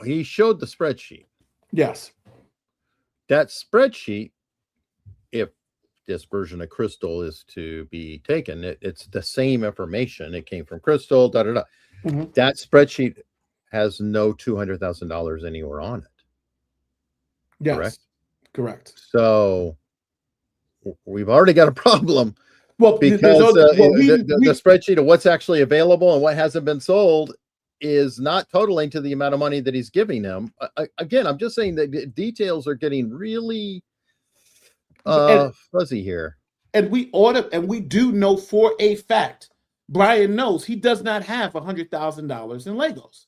he showed the spreadsheet. Yes. That spreadsheet, if this version of Crystal is to be taken, it's the same information. It came from Crystal, da da da. Mhm. That spreadsheet has no $200,000 anywhere on it. Yes. Correct. So we've already got a problem. Well, Because the spreadsheet of what's actually available and what hasn't been sold is not totaling to the amount of money that he's giving him. Again, I'm just saying that the details are getting really fuzzy here. And we do know for a fact, Brian knows he does not have $100,000 in Legos,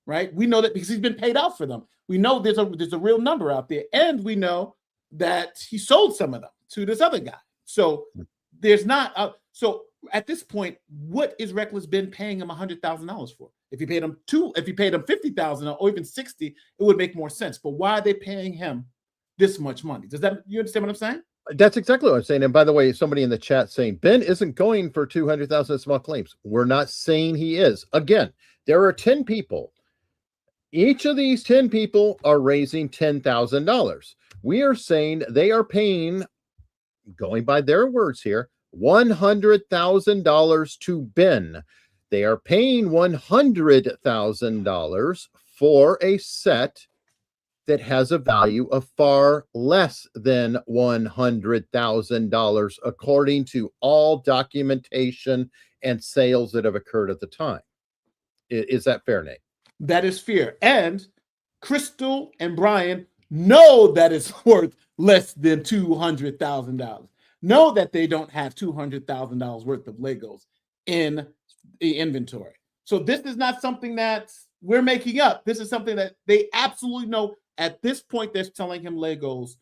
right? We know that because he's been paid out for them. We know there's a real number out there, and we know that he sold some of them to this other guy. So there's not. So at this point, what is Reckless Ben paying him $100,000 for? If he paid him $50,000 or even $60,000, it would make more sense. But why are they paying him this much money? You understand what I'm saying? That's exactly what I'm saying. And by the way, somebody in the chat saying Ben isn't going for 200,000 small claims. We're not saying he is. Again, there are 10 people. Each of these 10 people are raising $10,000. We are saying they are paying, going by their words here, $100,000 to Ben. They are paying $100,000 for a set that has a value of far less than $100,000, according to all documentation and sales that have occurred at the time. Is that fair, Nate? That is fair. And Crystal and Brian know that it's worth less than $200,000. Know that they don't have $200,000 worth of Legos in the inventory. So this is not something that we're making up. This is something that they absolutely know. At this point, they're selling him Legos.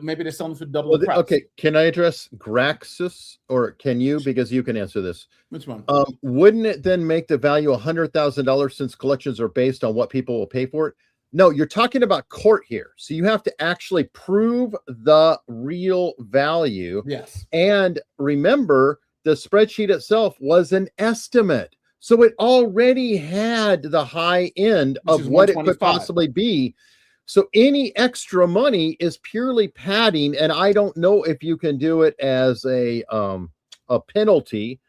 Maybe they're selling for double the price. Okay, can I address Graxus, or can you? Because you can answer this. Which one? Wouldn't it then make the value $100,000 since collections are based on what people will pay for it? No, you're talking about court here. So you have to actually prove the real value. Yes. And remember, the spreadsheet itself was an estimate. So it already had the high end of what it could possibly be. So any extra money is purely padding. And I don't know if you can do it as a penalty.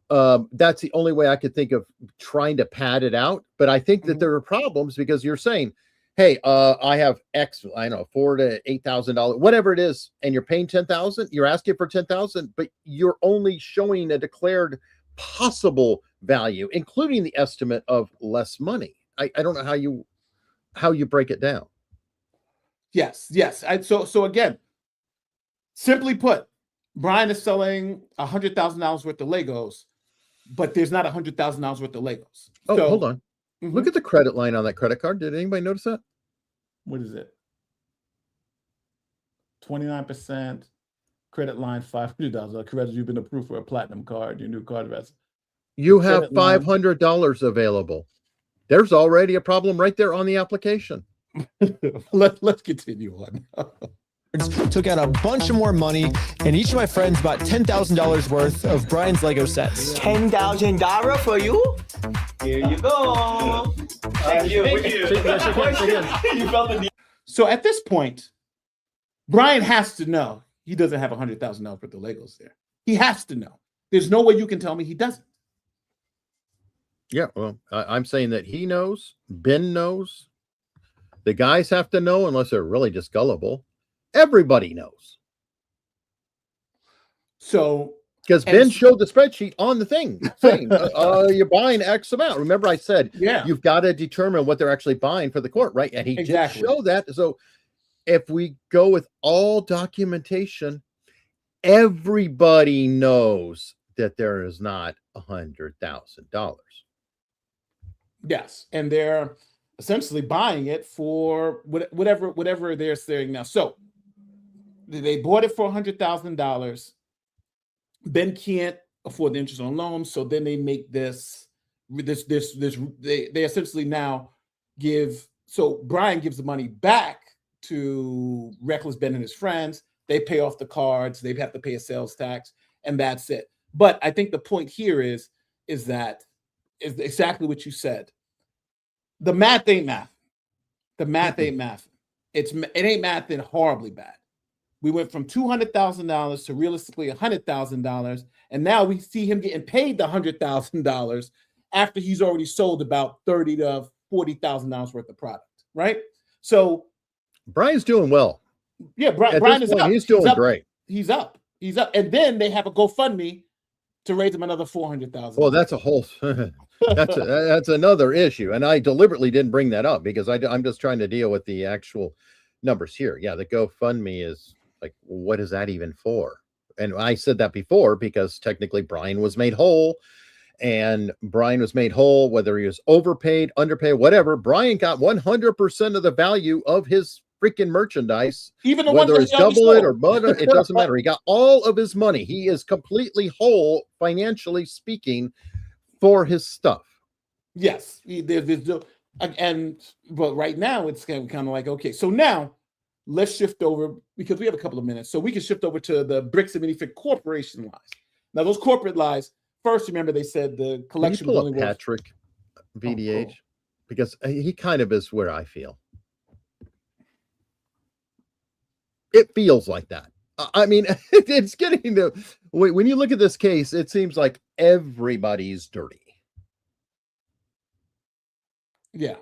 That's the only way I could think of trying to pad it out. But I think that there are problems because you're saying, hey, I have X, I know, $4,000 to $8,000, whatever it is, and you're paying $10,000. You're asking for $10,000, but you're only showing a declared possible value, including the estimate of less money. I don't know how you break it down. Yes. So again, simply put, Brian is selling $100,000 worth of Legos, but there's not $100,000 worth of Legos. Oh, so, hold on. Look at the credit line on that credit card. Did anybody notice that? What is it? 29% credit line, $500. Credit, you've been approved for a platinum card. Your new card address. You have $500 available. There's already a problem right there on the application. Let's continue on. Took out a bunch of more money, and each of my friends bought $10,000 worth of Brian's Lego sets. $10,000 for you? Here you go. Thank you. You felt the need. So at this point, Brian has to know he doesn't have $100,000 worth of Legos there. He has to know. There's no way you can tell me he doesn't. Yeah, well, I'm saying that he knows, Ben knows. The guys have to know unless they're really just gullible. Everybody knows. So, because Ben showed the spreadsheet on the thing saying, you're buying X amount. Remember, I said, you've got to determine what they're actually buying for the court, right? And he did show that. So if we go with all documentation, everybody knows that there is not $100,000. Yes. And they're essentially buying it for whatever they're saying now. So they bought it for $100,000. Ben can't afford the interest on loans, so then they make this. They essentially now give. So Brian gives the money back to Reckless Ben and his friends. They pay off the cards. They have to pay a sales tax, and that's it. But I think the point here is that is exactly what you said. The math ain't math. The math ain't math. It ain't mathing horribly bad. We went from $200,000 to realistically $100,000, and now we see him getting paid the $100,000 after he's already sold about $30,000 to $40,000 worth of product, right? So Brian's doing well. Yeah, Brian is up. He's doing great. He's up, and then they have a GoFundMe to raise him another $400,000. Well, that's a whole that's another issue, and I deliberately didn't bring that up because I'm just trying to deal with the actual numbers here. Yeah, the GoFundMe is like, what is that even for? And I said that before because technically Brian was made whole, and Brian was made whole whether he was overpaid, underpaid, whatever. Brian got 100% of the value of his freaking merchandise, even whether it's double it or butter, it doesn't matter. He got all of his money. He is completely whole, financially speaking, for his stuff. Yes, but right now it's kind of like, okay, so now let's shift over because we have a couple of minutes, so we can shift over to the Bricks and Minifig Corporation lies. Now, those corporate lies. First, remember they said the collection was only Patrick VDH because he kind of is where I feel. It feels like that. I mean, it's getting to when you look at this case, it seems like everybody's dirty. Yeah.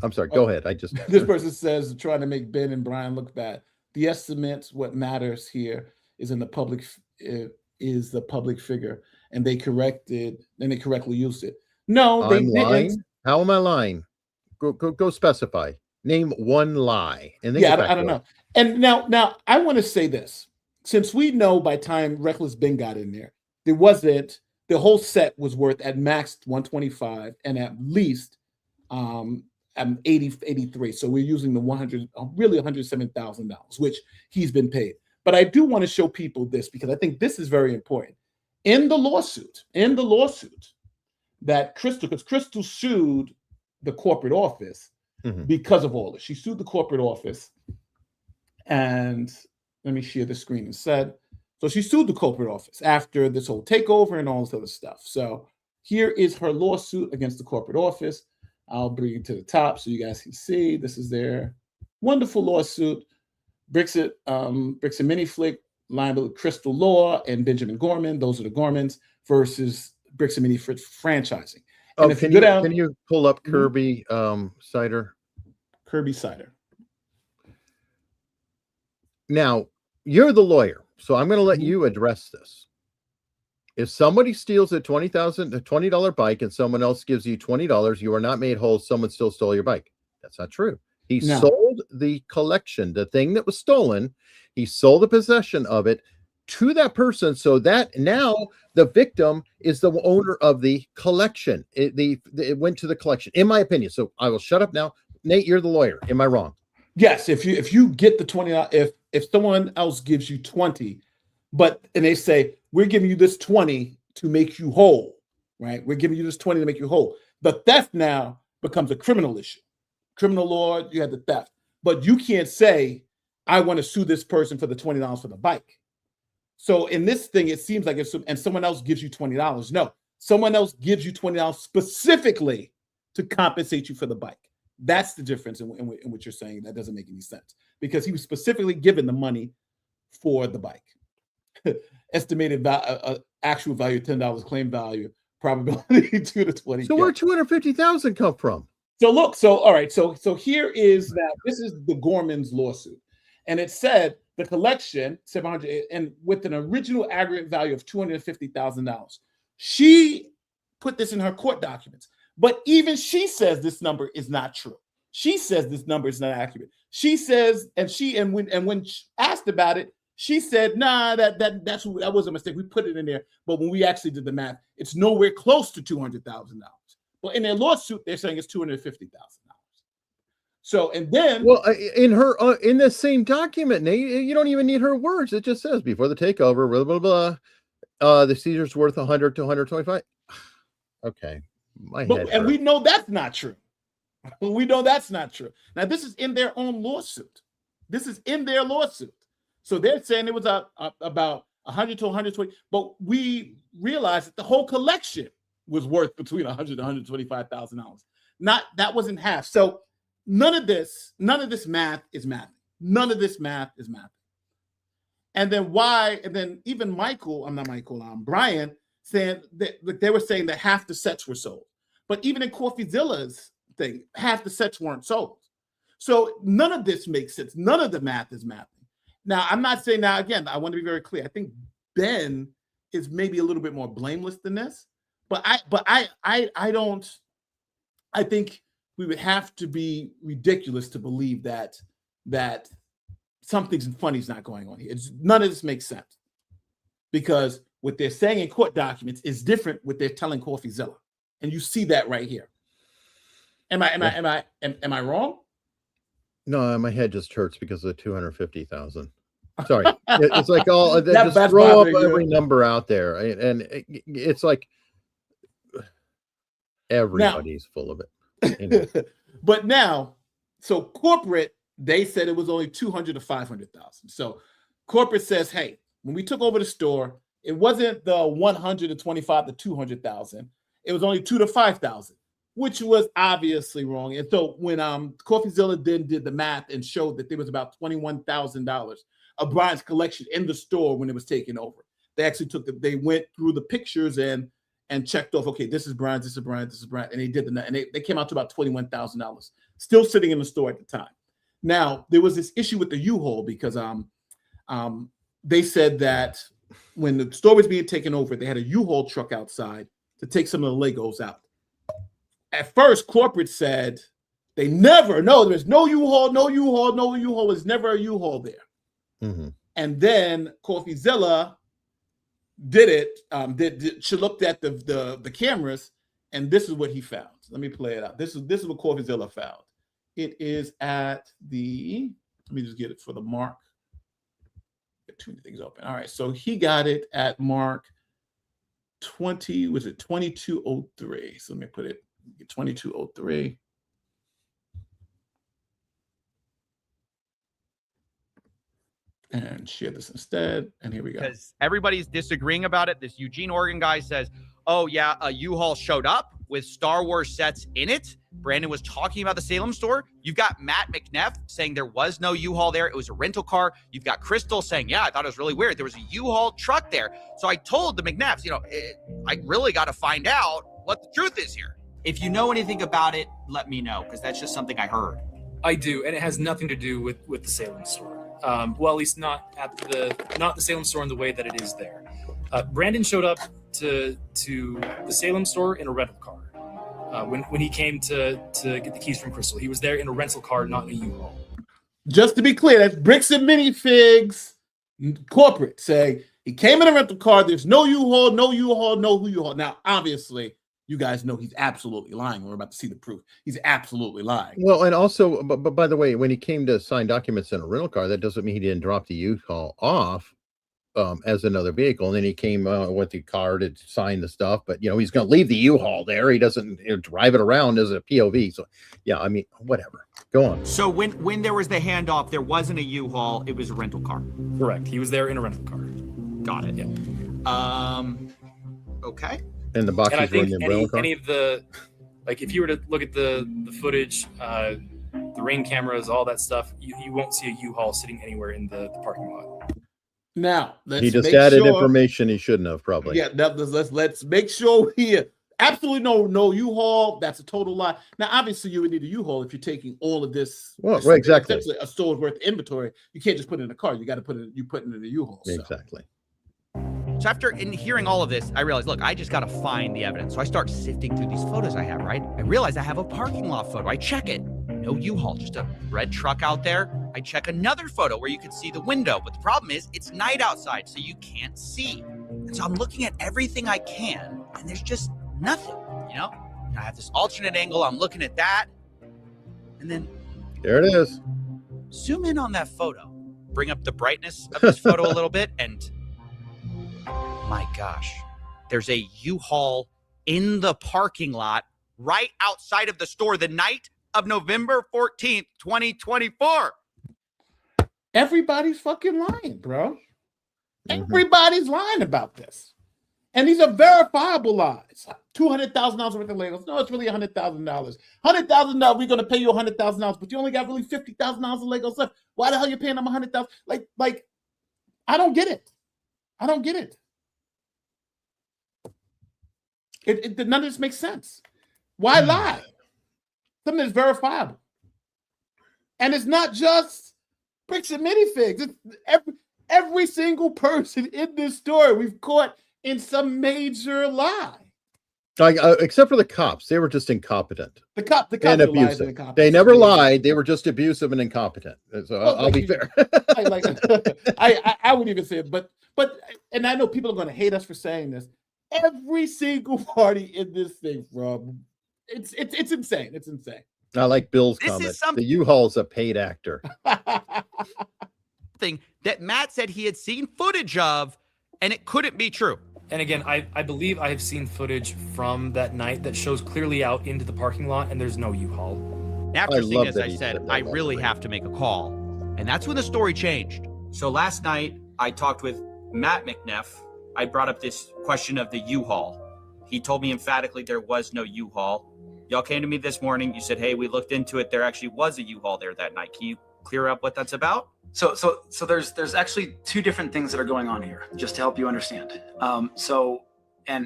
I'm sorry. Go ahead. This person says trying to make Ben and Brian look bad. The estimates, what matters here is in the public is the public figure, and they correctly used it. No, they didn't. How am I lying? Go specify. Name one lie. And then I don't know. And now I want to say this. Since we know by time Reckless Ben got in there, the whole set was worth at max 125 and at least 83. So we're using the $107,000, which he's been paid. But I do want to show people this because I think this is very important. In the lawsuit that Crystal sued the corporate office because of all this. She sued the corporate office, and let me share the screen instead. So she sued the corporate office after this whole takeover and all this other stuff. So here is her lawsuit against the corporate office. I'll bring it to the top so you guys can see. This is their wonderful lawsuit. Bricks and Minifig, liable Crystal Law and Benjamin Gorman. Those are the Gormans versus Bricks and Minifig franchising. And if can you pull up Kirby Cider? Kirby Cider. Now, you're the lawyer, so I'm going to let you address this. If somebody steals a $20 bike and someone else gives you $20, you are not made whole. Someone still stole your bike. That's not true. He sold the collection, the thing that was stolen. He sold the possession of it to that person, so that now the victim is the owner of the collection. It went to the collection, in my opinion. So I will shut up now. Nate, you're the lawyer. Am I wrong? Yes. If you get the $20, if someone else gives you 20, and they say we're giving you this 20 to make you whole, right? We're giving you this 20 to make you whole. The theft now becomes a criminal issue. Criminal law, you had the theft, but you can't say I want to sue this person for the $20 for the bike. So in this thing, it seems like and someone else gives you $20. No, someone else gives you $20 specifically to compensate you for the bike. That's the difference in what you're saying. That doesn't make any sense because he was specifically given the money for the bike. Estimated actual value $10, claim value, probability 2 to 20. So where $250,000 come from? So look, all right. So here is that this is the Gorman's lawsuit, and it said the collection 700 and with an original aggregate value of $250,000. She put this in her court documents, but even she says this number is not true. She says this number is not accurate. She says, and when asked about it, she said, "Nah, that was a mistake. We put it in there, but when we actually did the math, it's nowhere close to $200,000." But in their lawsuit, they're saying it's $250,000. So, and then, well, in the same document, Nate, you don't even need her words. It just says before the takeover, blah blah blah. The seizur's worth 100 to 125. Okay, and we know that's not true. We know that's not true. Now, this is in their own lawsuit. This is in their lawsuit. So they're saying it was about 100 to 120, but we realized that the whole collection was worth between $100 to $125,000. That wasn't half. So none of this math is math. None of this math is math. And then why? And then even Brian saying that they were saying that half the sets were sold. But even in Coffeezilla's thing, half the sets weren't sold. So none of this makes sense. None of the math is math. Now, I'm not saying now, again, I want to be very clear. I think Ben is maybe a little bit more blameless than this. But I don't, I think we would have to be ridiculous to believe that something funny is not going on here. None of this makes sense. Because what they're saying in court documents is different what they're telling Coffeezilla. And you see that right here. Am I wrong? No, my head just hurts because of the 250,000. Sorry, it's like all they That's just throw up bothering you. every number out there, and it's like everybody's full of it. Anyway. But now, so corporate, they said it was only 200 to 500,000. So corporate says, hey, when we took over the store, it wasn't the 125 to 200,000. It was only 2 to 5,000. Which was obviously wrong. And so when Coffeezilla then did the math and showed that there was about $21,000 of Brian's collection in the store when it was taken over, they actually they went through the pictures and checked off, okay, this is Brian, this is Brian, this is Brian, and they did and they came out to about $21,000, still sitting in the store at the time. Now, there was this issue with the U-Haul because they said that when the store was being taken over, they had a U-Haul truck outside to take some of the Legos out. At first, corporate said they never, there's no U-Haul, no U-Haul, no U-Haul. There's never a U-Haul there. Mm-hmm. And then Coffeezilla did it. She looked at the cameras, and this is what he found. Let me play it out. This is what Coffeezilla found. It is at let me just get it for the mark. Get too many things open. All right, so he got it at mark 2203. So let me put it. 2203. And share this instead. And here we go. Because everybody's disagreeing about it. This Eugene, Oregon guy says, oh, yeah, a U-Haul showed up with Star Wars sets in it. Brandon was talking about the Salem store. You've got Matt McNeff saying there was no U-Haul there. It was a rental car. You've got Crystal saying, yeah, I thought it was really weird. There was a U-Haul truck there. So I told the McNeffs, I really got to find out what the truth is here. If you know anything about it, let me know, because that's just something I heard. I do, and it has nothing to do with the Salem store. Well, at least not the Salem store in the way that it is there. Brandon showed up to the Salem store in a rental car. When he came to get the keys from Crystal, he was there in a rental car, not in a U-Haul. Just to be clear, that's Bricks and Minifigs corporate saying he came in a rental car. There's no U-Haul, no U-Haul, no U-Haul. Now, obviously, you guys know he's absolutely lying. We're about to see the proof. He's absolutely lying. Well, and also, but by the way, when he came to sign documents in a rental car, that doesn't mean he didn't drop the U-Haul off as another vehicle. And then he came with the car to sign the stuff. But, he's going to leave the U-Haul there. He doesn't drive it around as a POV. So, yeah, I mean, whatever. Go on. So when there was the handoff, there wasn't a U-Haul. It was a rental car. Correct. He was there in a rental car. Got it. Yeah. Okay. And the boxes and I think were in the rental car? any of the, like, if you were to look at the footage, the ring cameras, all that stuff, you won't see a U-Haul sitting anywhere in the parking lot. Now, let's he just make added sure, information he shouldn't have, probably. Yeah, let's make sure here. Absolutely no U-Haul. That's a total lie. Now, obviously, you would need a U-Haul if you're taking all of this. Well, right, exactly. Essentially, a store's worth of inventory. You can't just put it in a car. You got to put it in a U-Haul. So. Exactly. So after hearing all of this, I realized, look, I just got to find the evidence. So I start sifting through these photos I have, right? I realize I have a parking lot photo. I check it. No U-Haul, just a red truck out there. I check another photo where you can see the window. But the problem is it's night outside, so you can't see. And so I'm looking at everything I can, and there's just nothing, I have this alternate angle. I'm looking at that. And then there it is. Zoom in on that photo. Bring up the brightness of this photo a little bit, and my gosh, there's a U-Haul in the parking lot right outside of the store the night of November 14th, 2024. Everybody's fucking lying, bro. Everybody's lying about this. And these are verifiable lies. $200,000 worth of Legos. No, it's really $100,000. $100,000. We're going to pay you $100,000, but you only got really $50,000 of Legos left. Why the hell are you paying them $100,000? Like, I don't get it. I don't get it. None of this makes sense. Why lie? Something that's verifiable. And it's not just Bricks and Minifigs. It's every single person in this story we've caught in some major lie. Except for the cops. They were just incompetent. The cops and abusive. They never lied. They were just abusive and incompetent. So I'll be fair. I would even say it, but and I know people are going to hate us for saying this. Every single party in this thing, Rob, it's insane. It's insane. I like Bill's comment. The U-Haul's a paid actor. Thing that Matt said he had seen footage of, and it couldn't be true. And again, I believe I have seen footage from that night that shows clearly out into the parking lot, and there's no U-Haul. After seeing this, I said, I really have to make a call. And that's when the story changed. So last night, I talked with Matt McNeff. I brought up this question of the U-Haul. He told me emphatically there was no U-Haul. Y'all came to me this morning. You said, hey, we looked into it. There actually was a U-Haul there that night. Can you clear up what that's about? So there's actually two different things that are going on here, just to help you understand. And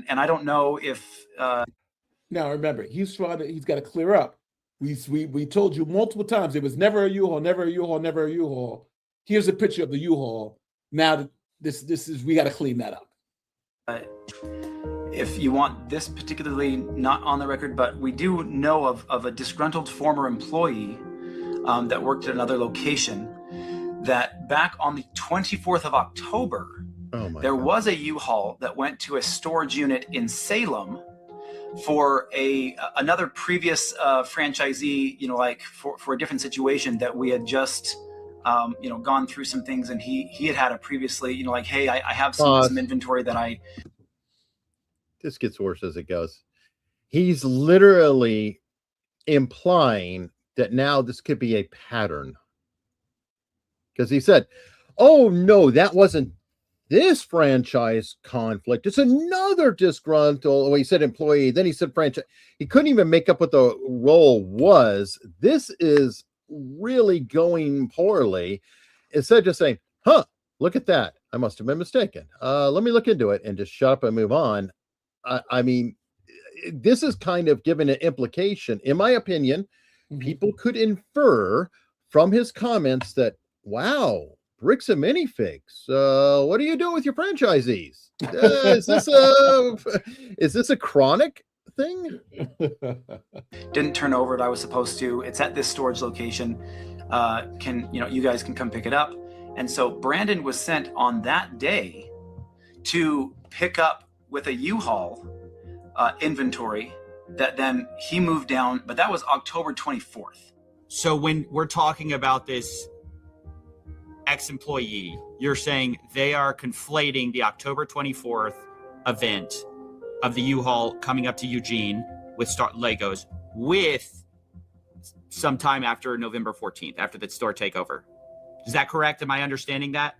I don't know if now remember, he's got to clear up. We told you multiple times it was never a U-Haul, never a U-Haul, never a U-Haul. Here's a picture of the U-Haul. Now this is, we got to clean that up. If you want this particularly not on the record, but we do know of a disgruntled former employee that worked at another location that back on the 24th of October, there was a U-Haul that went to a storage unit in Salem for another previous franchisee, for a different situation that we had just, gone through some things, and he had a previously, hey, I have some inventory that I. This gets worse as it goes. He's literally implying that now this could be a pattern. Because he said, oh, no, that wasn't this franchise conflict. It's another disgruntled, well, he said employee, then he said franchise. He couldn't even make up what the role was. This is really going poorly. Instead of just saying, look at that. I must have been mistaken. Let me look into it and just shut up and move on. I mean, this is kind of giving an implication. In my opinion, people could infer from his comments that, wow, Bricks and Minifigs, what do you do with your franchisees? Is this a chronic thing? Didn't turn over what I was supposed to. It's at this storage location. You guys can come pick it up. And so Brandon was sent on that day to pick up with a U-Haul inventory that then he moved down, but that was October 24th. So when we're talking about this ex-employee, you're saying they are conflating the October 24th event of the U-Haul coming up to Eugene with Legos with some time after November 14th, after the store takeover. Is that correct? Am I understanding that?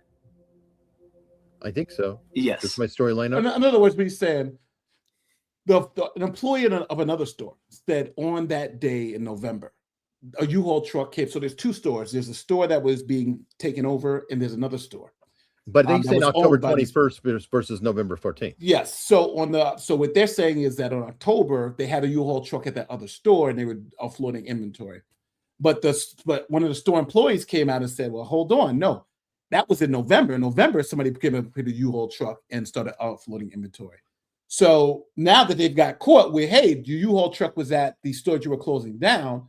I think so. Yes. That's my storyline. In other words, he's saying an employee of another store said on that day in November, a U-Haul truck came. So there's two stores. There's a store that was being taken over, and there's another store. But they say October 21st versus November 14th. Yes. So what they're saying is that on October they had a U-Haul truck at that other store, and they were offloading inventory. But one of the store employees came out and said, "Well, hold on, no, that was in November. In November, somebody came up with a U-Haul truck and started offloading inventory." So now that they've got caught with, hey, the U-Haul truck was at the storage you were closing down.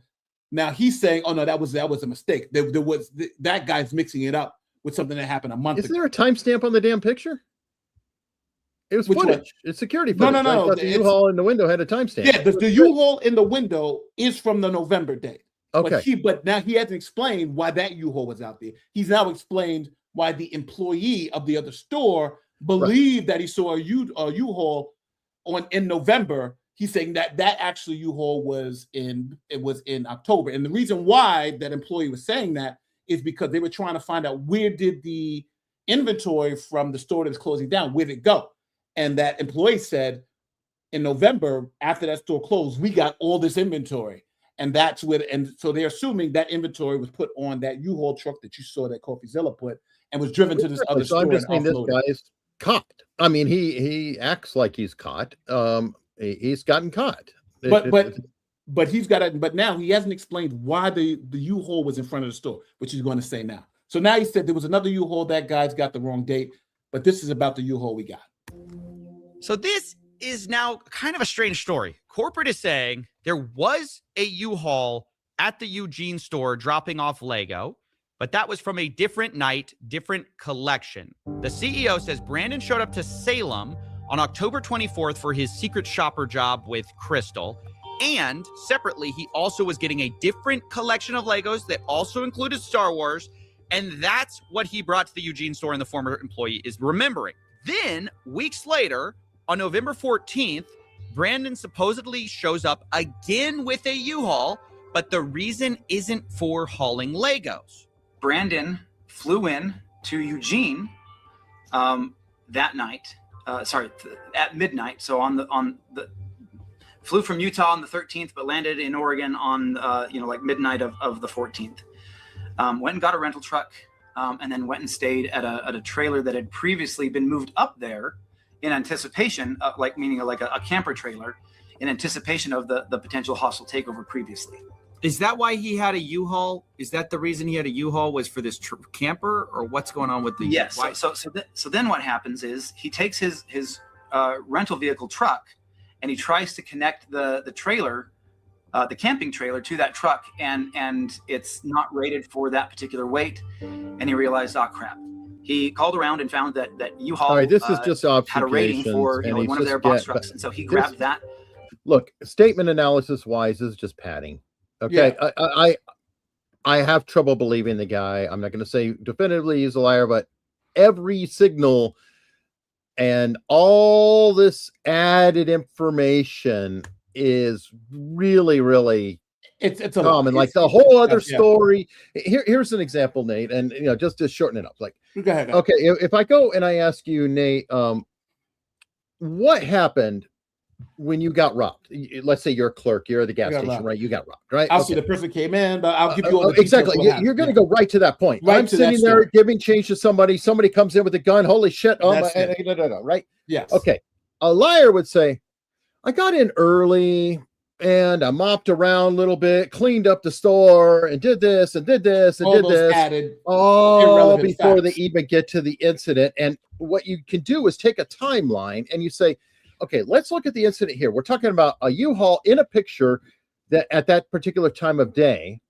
Now he's saying, "Oh no, that was a mistake. That guy's mixing it up with something that happened a month ago." Is there a timestamp on the damn picture? It was footage. One? It's security footage. No. The U-Haul in the window had a timestamp. Yeah, the U-Haul in the window is from the November date. Okay. But now he hasn't explained why that U-Haul was out there. He's now explained why the employee of the other store believed that he saw a U-Haul in November. He's saying that actually U-Haul was in October. And the reason why that employee was saying that is because they were trying to find out where did the inventory from the store that's closing down, where did it go? And that employee said, in November, after that store closed, we got all this inventory. And that's with, and so they're assuming that inventory was put on that U-Haul truck that you saw that Coffeezilla put and was driven to this other So store. I'm just saying and this offloaded. guy's caught. I mean, he acts like he's caught. He's gotten caught. But he's got it. But now he hasn't explained why the U-Haul was in front of the store, which he's going to say now. So now he said there was another U-Haul. That guy's got the wrong date, but this is about the U-Haul we got. So this is now kind of a strange story. Corporate is saying there was a U-Haul at the Eugene store dropping off Lego, but that was from a different night, different collection. The CEO says Brandon showed up to Salem on October 24th for his secret shopper job with Crystal. And separately, he also was getting a different collection of Legos that also included Star Wars. And that's what he brought to the Eugene store, and the former employee is remembering. Then, weeks later, on November 14th, Brandon supposedly shows up again with a U-Haul, but the reason isn't for hauling Legos. Brandon flew in to Eugene that night. At midnight. So flew from Utah on the 13th, but landed in Oregon on like midnight of the 14th. Went and got a rental truck, and then went and stayed at a trailer that had previously been moved up there in anticipation of, meaning a camper trailer, in anticipation of the potential hostile takeover previously. Is that why he had a U-Haul? Is that the reason he had a U-Haul, was for this camper, or what's going on with the? Yes. So then what happens is he takes his rental vehicle truck, and he tries to connect the trailer, the camping trailer, to that truck, and it's not rated for that particular weight, and he realized, oh crap. He called around and found that U-Haul All right, this is just had a rating for one of their box trucks, and so he grabbed that. Look, statement analysis wise, this is just padding. Okay, yeah. I have trouble believing the guy. I'm not going to say definitively he's a liar, but every signal and all this added information is really, really it's common. Like the whole other story. Here's an example, Nate, and just to shorten it up. Like, go ahead. Okay, if I go and I ask you, Nate, what happened when you got robbed? Let's say you're a clerk, you're at the gas station, right? You got robbed, right? I'll see the person came in, but I'll give you all the exactly. You're going to go right to that point. Right, I'm sitting there giving change to somebody. Somebody comes in with a gun. Holy shit! Right? Yes. Okay. A liar would say, "I got in early and I mopped around a little bit, cleaned up the store, and did this and did this and did this." Added all before they even get to the incident. And what you can do is take a timeline and you say, okay, let's look at the incident here. We're talking about a U-Haul in a picture that at that particular time of day,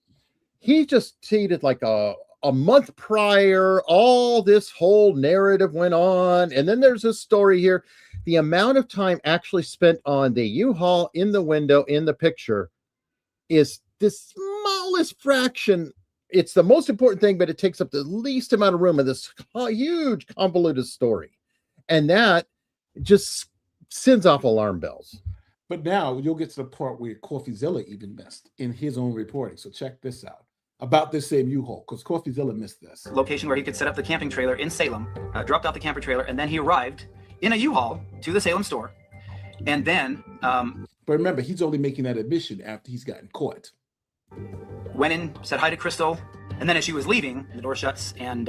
he just stated like a month prior, all this whole narrative went on. And then there's this story here. The amount of time actually spent on the U-Haul in the window in the picture is the smallest fraction. It's the most important thing, but it takes up the least amount of room in this huge convoluted story. And that just sends off alarm bells. But now you'll get to the part where Coffeezilla even missed in his own reporting. So check this out about this same U-Haul, because Coffeezilla missed this. Location where he could set up the camping trailer in Salem, dropped out the camper trailer, and then he arrived in a U-Haul to the Salem store. And then... but remember, he's only making that admission after he's gotten caught. Went in, said hi to Crystal, and then as she was leaving, the door shuts, and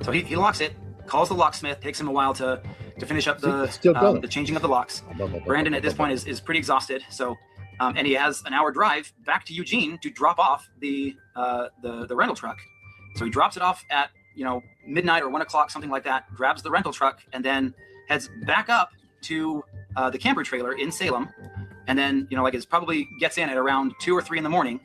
so he locks it, calls the locksmith, takes him a while to finish up the changing of the locks. Brandon at this point is pretty exhausted, so and he has an hour drive back to Eugene to drop off the rental truck. So he drops it off at midnight or 1 o'clock, something like that, grabs the rental truck, and then heads back up to the camper trailer in Salem, and then probably gets in at around 2 or 3 in the morning.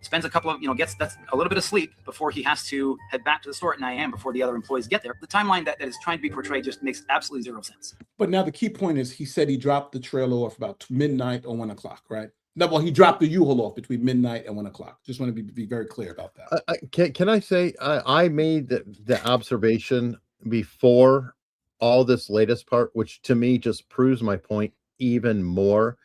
Spends a couple of, gets a little bit of sleep before he has to head back to the store at 9 a.m. before the other employees get there. The timeline that is trying to be portrayed just makes absolutely zero sense. But now the key point is he said he dropped the trailer off about midnight or 1 o'clock, right? No, well, he dropped the U-Haul off between midnight and 1 o'clock. Just want to be very clear about that. Can I say I made the observation before all this latest part, which to me just proves my point even more.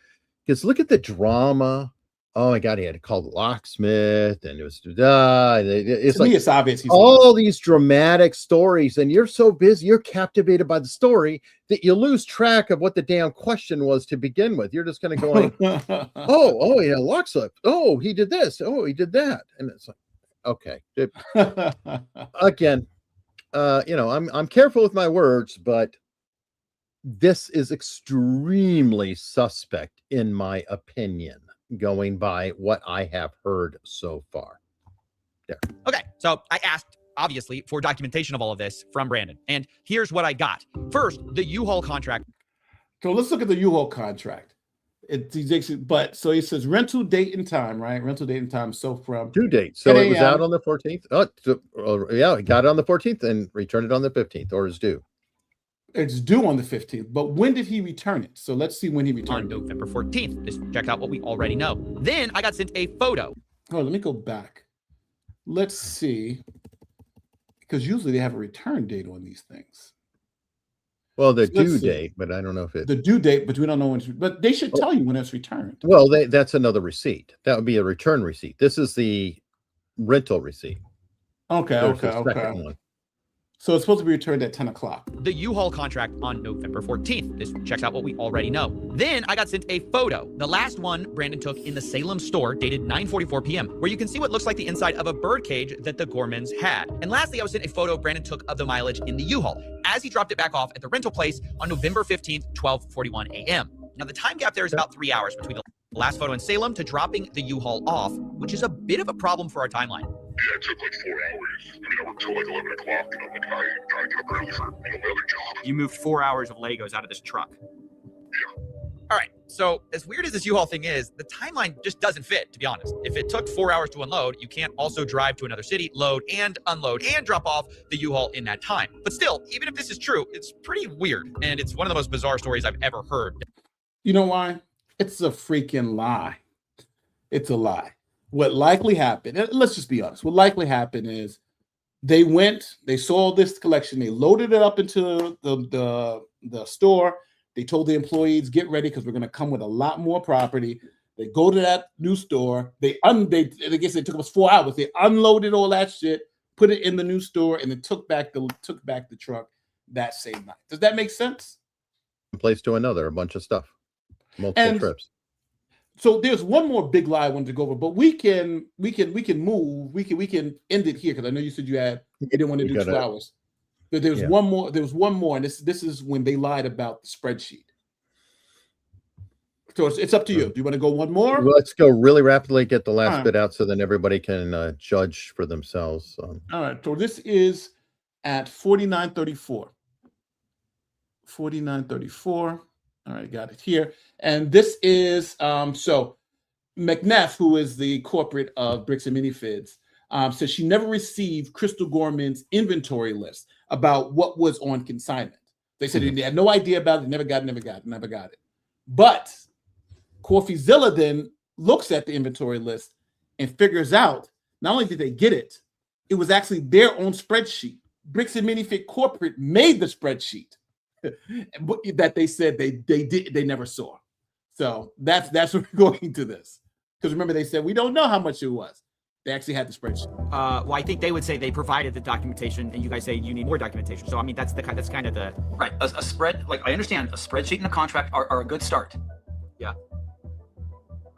Because look at the drama oh my God, he had to call the locksmith, and it was it's To like me, it's obvious he's all these dramatic stories, and you're so busy, you're captivated by the story that you lose track of what the damn question was to begin with. You're just kind of going, oh yeah, locksmith. Oh, he did this. Oh, he did that, and it's like, okay, again, I'm careful with my words, but this is extremely suspect in my opinion, going by what I have heard so far. There. Okay, so I asked, obviously, for documentation of all of this from Brandon, and here's what I got. First, the U-Haul contract. So let's look at the U-Haul contract. So he says rental date and time, right? Rental date and time. So from due date. So it was out on the 14th. Yeah, he got it on the 14th and returned it on the 15th, or is due. It's due on the 15th, but when did he return it? So let's see when he returned it. On November 14th. This checks out what we already know. Then I got sent a photo. Oh, let me go back. Let's see. Because usually they have a return date on these things. Well, the due date, but I don't know if it's the due date, but we don't know when. But they should tell you when it's returned. Well, that's another receipt. That would be a return receipt. This is the rental receipt. Okay. So it's supposed to be returned at 10 o'clock. The U-Haul contract on November 14th. This checks out what we already know. Then I got sent a photo. The last one Brandon took in the Salem store, dated 9:44 p.m., where you can see what looks like the inside of a bird cage that the Gormans had. And lastly, I was sent a photo Brandon took of the mileage in the U-Haul as he dropped it back off at the rental place on November 15th, 12:41 a.m. Now, the time gap there is about 3 hours between the last photo in Salem to dropping the U-Haul off, which is a bit of a problem for our timeline. Yeah, it took like 4 hours. I mean, I worked till like 11 o'clock, and I'm like, I gotta get up early for my other job. You moved 4 hours of Legos out of this truck. Yeah. All right, so as weird as this U-Haul thing is, the timeline just doesn't fit, to be honest. If it took 4 hours to unload, you can't also drive to another city, load and unload and drop off the U-Haul in that time. But still, even if this is true, it's pretty weird, and it's one of the most bizarre stories I've ever heard. You know why? It's a freaking lie. It's a lie. What likely happened, and let's just be honest, what likely happened is they saw this collection, they loaded it up into the store. They told the employees, get ready because we're going to come with a lot more property. They go to that new store. I guess it took us 4 hours. They unloaded all that shit, put it in the new store, and then took back the truck that same night. Does that make sense? One place to another, a bunch of stuff, multiple trips. So there's one more big lie I wanted to go over, but we can move. We can end it here because I know you said you didn't want to do 2 hours. But there was one more. There was one more, and this is when they lied about the spreadsheet. So it's up to you. Do you want to go one more? Well, let's go really rapidly. Get the last bit out so then everybody can judge for themselves. All right. So this is at 49:34. 49:34. All right, got it here. And this is so McNeff, who is the corporate of Bricks and Minifigs, says she never received Crystal Gorman's inventory list about what was on consignment. They said they had no idea about it, never got it. But Coffeezilla then looks at the inventory list and figures out not only did they get it, it was actually their own spreadsheet. Bricks and Minifig corporate made the spreadsheet that they said they never saw. So that's what we're going to this. Because remember, they said we don't know how much it was. They actually had the spreadsheet. Well, I think they would say they provided the documentation, and you guys say you need more documentation. So I mean, that's kind of the right. A spread, like I understand, a spreadsheet and a contract are a good start. Yeah.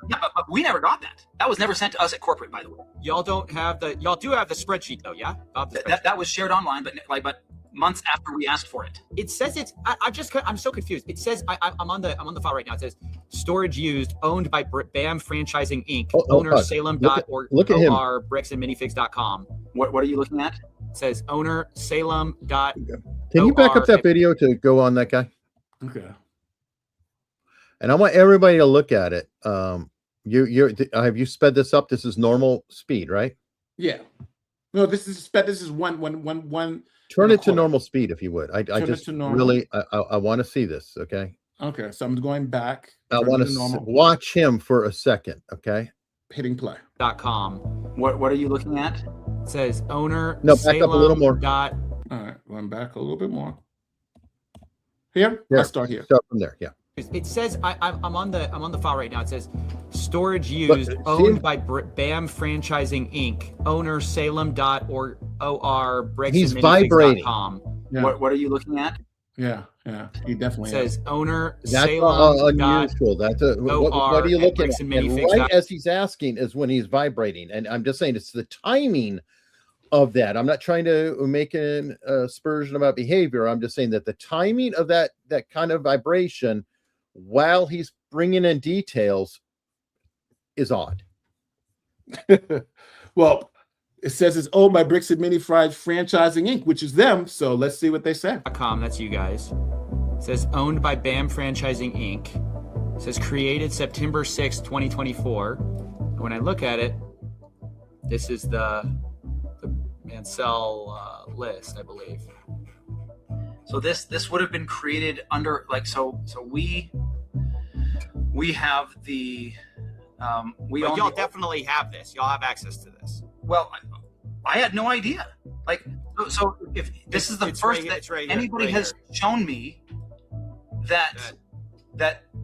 Yeah, but we never got that. That was never sent to us at corporate, by the way. Y'all do have the spreadsheet though, yeah? That was shared online, but months after we asked for it. It says it's. I'm so confused. It says I'm on the file right now. It says storage used, owned by BAM Franchising Inc. Owner Salem.org. Look at him. Bricksandminifigs.com. What are you looking at? It says owner Salem. Can you back up that video to go on that guy? Okay. And I want everybody to look at it. Have you sped this up? This is normal speed, right? Yeah. No, this is sped. This is one. Turn it to normal speed if you would. I just really I want to see this. Okay. Okay. So I'm going back. I want to watch him for a second. Okay. Hitting play. .com. What are you looking at? It says owner. No, back up a little more. All right. Going back a little bit more. Here. Yeah. I'll start here. Start from there. Yeah. It says I'm on the file right now. It says storage used, owned by BAM Franchising Inc. Owner Salem.or Bricks He's vibrating. Yeah. What are you looking at? Yeah, he definitely says owner That's Salem. unusual. That's what are you looking at? And right as he's asking is when he's vibrating. And I'm just saying it's the timing of that. I'm not trying to make an aspersion about behavior. I'm just saying that the timing of that kind of vibration while he's bringing in details is odd. Well, it says it's owned by Bricks Minifigs Franchising Inc., which is them. So let's see what they say. That's you guys. It says owned by BAM Franchising Inc. It says created September 6, 2024. When I look at it, this is the Mansell list, I believe. So this would have been created under so we have the y'all definitely have this. Y'all have access to this. Well, I had no idea. So if this is the first that anybody has shown me that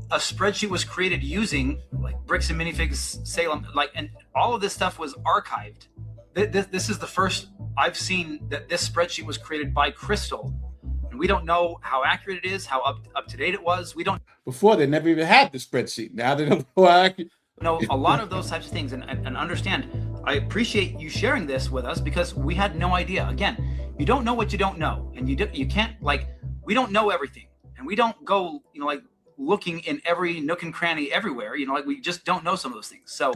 a spreadsheet was created using Bricks and Minifigs Salem, and all of this stuff was archived. This is the first I've seen that this spreadsheet was created by Crystal. And we don't know how accurate it is, how up to date it was. We don't. Before they never even had the spreadsheet. Now they know how accurate. No, a lot of those types of things, and understand. I appreciate you sharing this with us because we had no idea. Again, you don't know what you don't know, and you can't we don't know everything, and we don't go looking in every nook and cranny everywhere. We just don't know some of those things. So.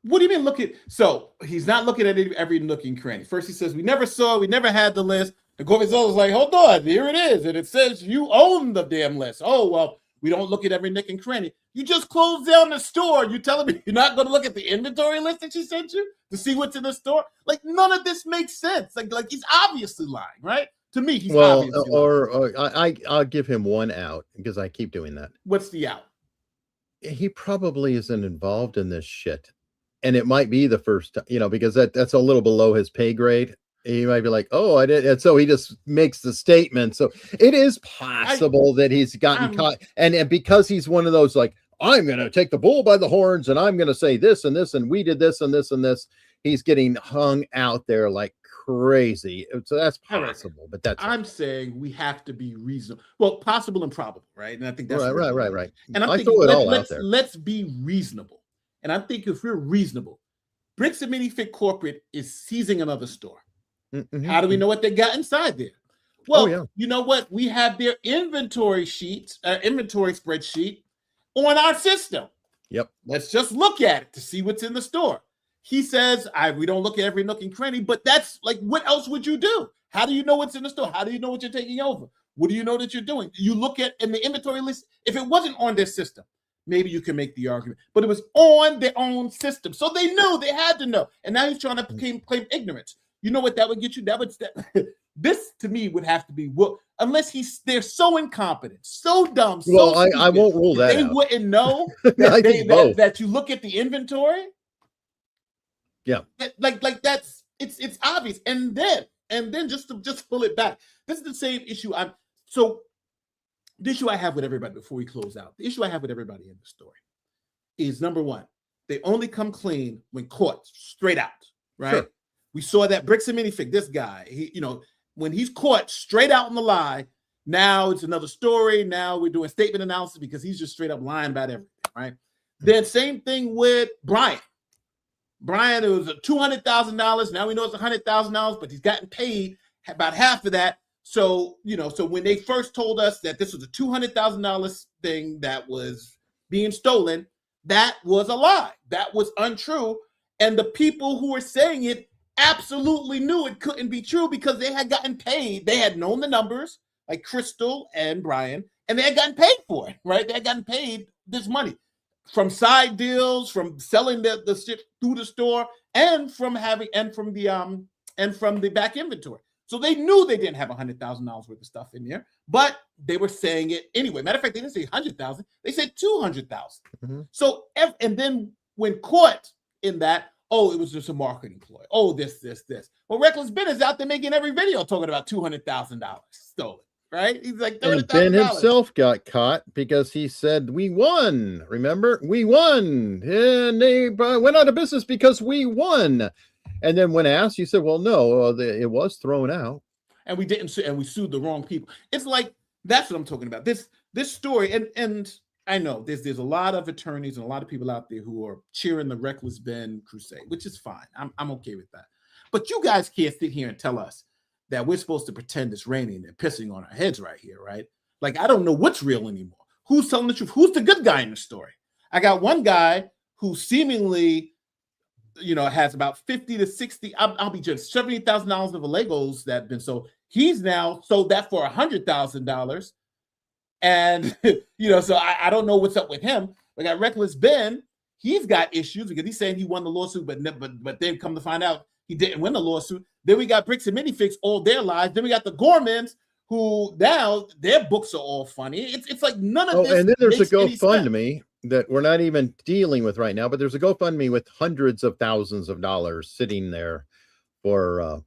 What do you mean looking? So he's not looking at every nook and cranny. First he says we never saw, we never had the list. And Coffeezilla's like, hold on, here it is. And it says you own the damn list. Oh, well, we don't look at every nook and cranny. You just closed down the store. You telling me you're not going to look at the inventory list that she sent you to see what's in the store? None of this makes sense. Like he's obviously lying, right? To me, he's obviously lying. I'll give him one out because I keep doing that. What's the out? He probably isn't involved in this shit. And it might be the first time, because that's a little below his pay grade. He might be like, oh, I did. And so he just makes the statement. So it is possible that he's gotten caught. And because he's one of those, I'm going to take the bull by the horns and I'm going to say this and this, and we did this and this and this. He's getting hung out there like crazy. So that's possible, but I'm saying we have to be reasonable. Well, possible and probable, right? And I think that's right. And I'm thinking, let's be reasonable. And I think if we're reasonable, Bricks and Minifig Corporate is seizing another store. Mm-hmm. How do we know what they got inside there? Well, you know what? We have their inventory spreadsheet on our system. Yep. Let's just look at it to see what's in the store. He says, we don't look at every nook and cranny, but that's what else would you do? How do you know what's in the store? How do you know what you're taking over? What do you know that you're doing? You look at in the inventory list. If it wasn't on their system, maybe you can make the argument, but it was on their own system. So they knew, they had to know. And now he's trying to claim ignorance. You know what that would get you? This to me would have to be, unless they're so incompetent, so dumb. So stupid, I won't rule that they out. Wouldn't know that you look at the inventory. Yeah. That's, it's obvious. And then just pull it back. This is the same issue. The issue I have with everybody before we close out, the issue I have with everybody in the story is number one, they only come clean when caught straight out, right? Sure. We saw that Bricks and Minifig, this guy, when he's caught straight out in the lie, now it's another story. Now we're doing statement analysis because he's just straight up lying about everything, right? Then same thing with Brian. Brian, it was $200,000. Now we know it's $100,000, but he's gotten paid about half of that. So, so when they first told us that this was a $200,000 thing that was being stolen, that was a lie. That was untrue. And the people who were saying it absolutely knew it couldn't be true because they had gotten paid. They had known the numbers, like Crystal and Brian, and they had gotten paid for it, right? They had gotten paid this money from side deals, from selling the shit through the store, and from the back inventory. So they knew they didn't have $100,000 worth of stuff in there, but they were saying it anyway. Matter of fact, they didn't say 100,000; they said 200,000. Mm-hmm. So, and then when caught in that, it was just a marketing ploy. Oh, this. Well, Reckless Ben is out there making every video talking about $200,000 stolen, right? He's like And Ben $30,000. himself got caught because he said, we won. Remember? We won. And they went out of business because we won. And then when asked, he said, well, no, it was thrown out. And we didn't sue, and we sued the wrong people. It's like, that's what I'm talking about. This story, and I know there's a lot of attorneys and a lot of people out there who are cheering the Reckless Ben crusade, which is fine. I'm okay with that. But you guys can't sit here and tell us that we're supposed to pretend it's raining and pissing on our heads right here, right? Like, I don't know what's real anymore. Who's telling the truth? Who's the good guy in the story? I got one guy who seemingly, has about 50 to 60, I'll be just $70,000 of Legos that have been sold. He's now sold that for $100,000. And, so I don't know what's up with him. We got Reckless Ben. He's got issues because he's saying he won the lawsuit, but then come to find out he didn't win the lawsuit. Then we got Bricks and Minifigs, all their lies. Then we got the Gormans, who now their books are all funny. It's like none of this. And then there's a makes any sense. GoFundMe that we're not even dealing with right now, but there's a GoFundMe with hundreds of thousands of dollars sitting there for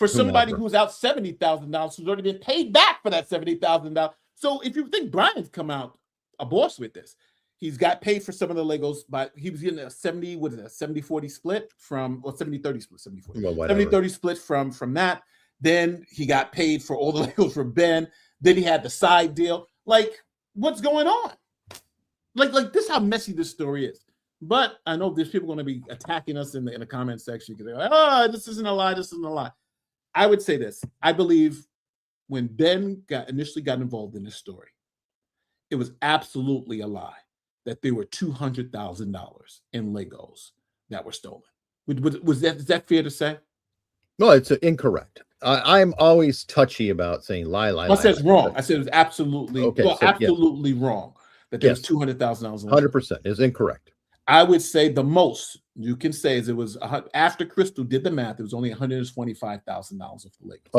somebody who's out $70,000, who's already been paid back for that $70,000. So if you think Brian's come out a boss with this, he's got paid for some of the Legos, but he was getting a 70-40 split from, or 70-30 split, 70-30 split from that. Then he got paid for all the Legos from Ben. Then he had the side deal. Like, what's going on? Like this is how messy this story is. But I know there's people going to be attacking us in the comment section because they're like, oh, this isn't a lie, this isn't a lie. I would say this. I believe when Ben initially got involved in this story, it was absolutely a lie that there were $200,000 in Legos that were stolen. Is that fair to say? No, it's incorrect. I'm always touchy about saying lie. I said it's wrong. I said it was absolutely absolutely wrong that there was $200,000. 100% is incorrect. I would say the most you can say is it was after Crystal did the math, it was only $125,000 of the Legos.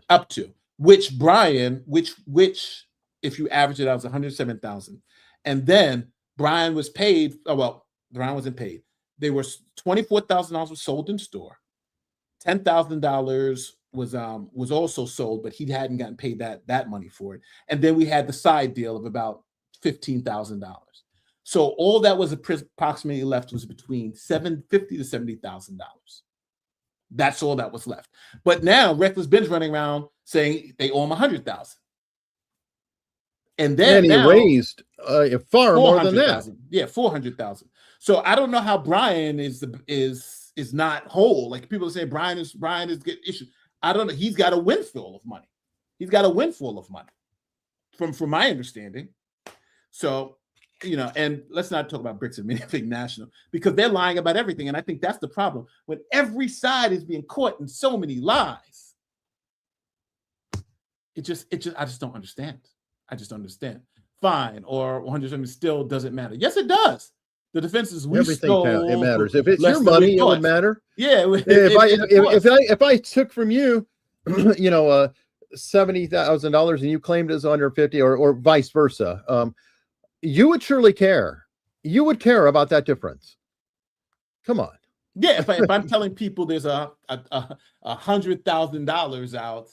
Up to which Brian, which if you average it out, was 107,000. And then Brian was paid. Oh, well, Brian wasn't paid. They were $24,000 was sold in store. $10,000 was also sold, but he hadn't gotten paid that money for it. And then we had the side deal of about $15,000. So all that was approximately left was between $50,000 to $70,000. That's all that was left. But now Reckless Ben's running around saying they owe him $100,000. And then he raised far more than that. Yeah, $400,000. So I don't know how Brian is not whole. Like people say, Brian is getting issues. I don't know. He's got a windfall of money. From my understanding. So, and let's not talk about Bricks and Minifig National because they're lying about everything. And I think that's the problem. When every side is being caught in so many lies, I just don't understand. I just understand. Fine, or 170 still doesn't matter. Yes, it does. The defense is it matters. If it's your money, it would matter. Yeah. If I took from you, $70,000 and you claimed it's under 50, or vice versa, you would surely care. You would care about that difference. Come on. Yeah. If I'm telling people there's $100,000 out.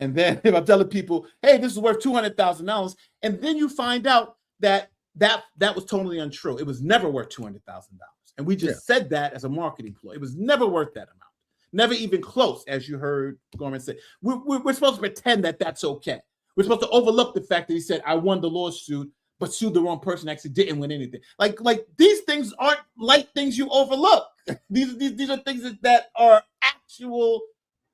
And then if I'm telling people, hey, this is worth $200,000, and then you find out that was totally untrue. It was never worth $200,000. And we just said that as a marketing ploy. It was never worth that amount. Never even close, as you heard Gorman say. We're supposed to pretend that that's okay. We're supposed to overlook the fact that he said, I won the lawsuit, but sued the wrong person, actually didn't win anything. Like these things aren't light things you overlook. These are things that are actual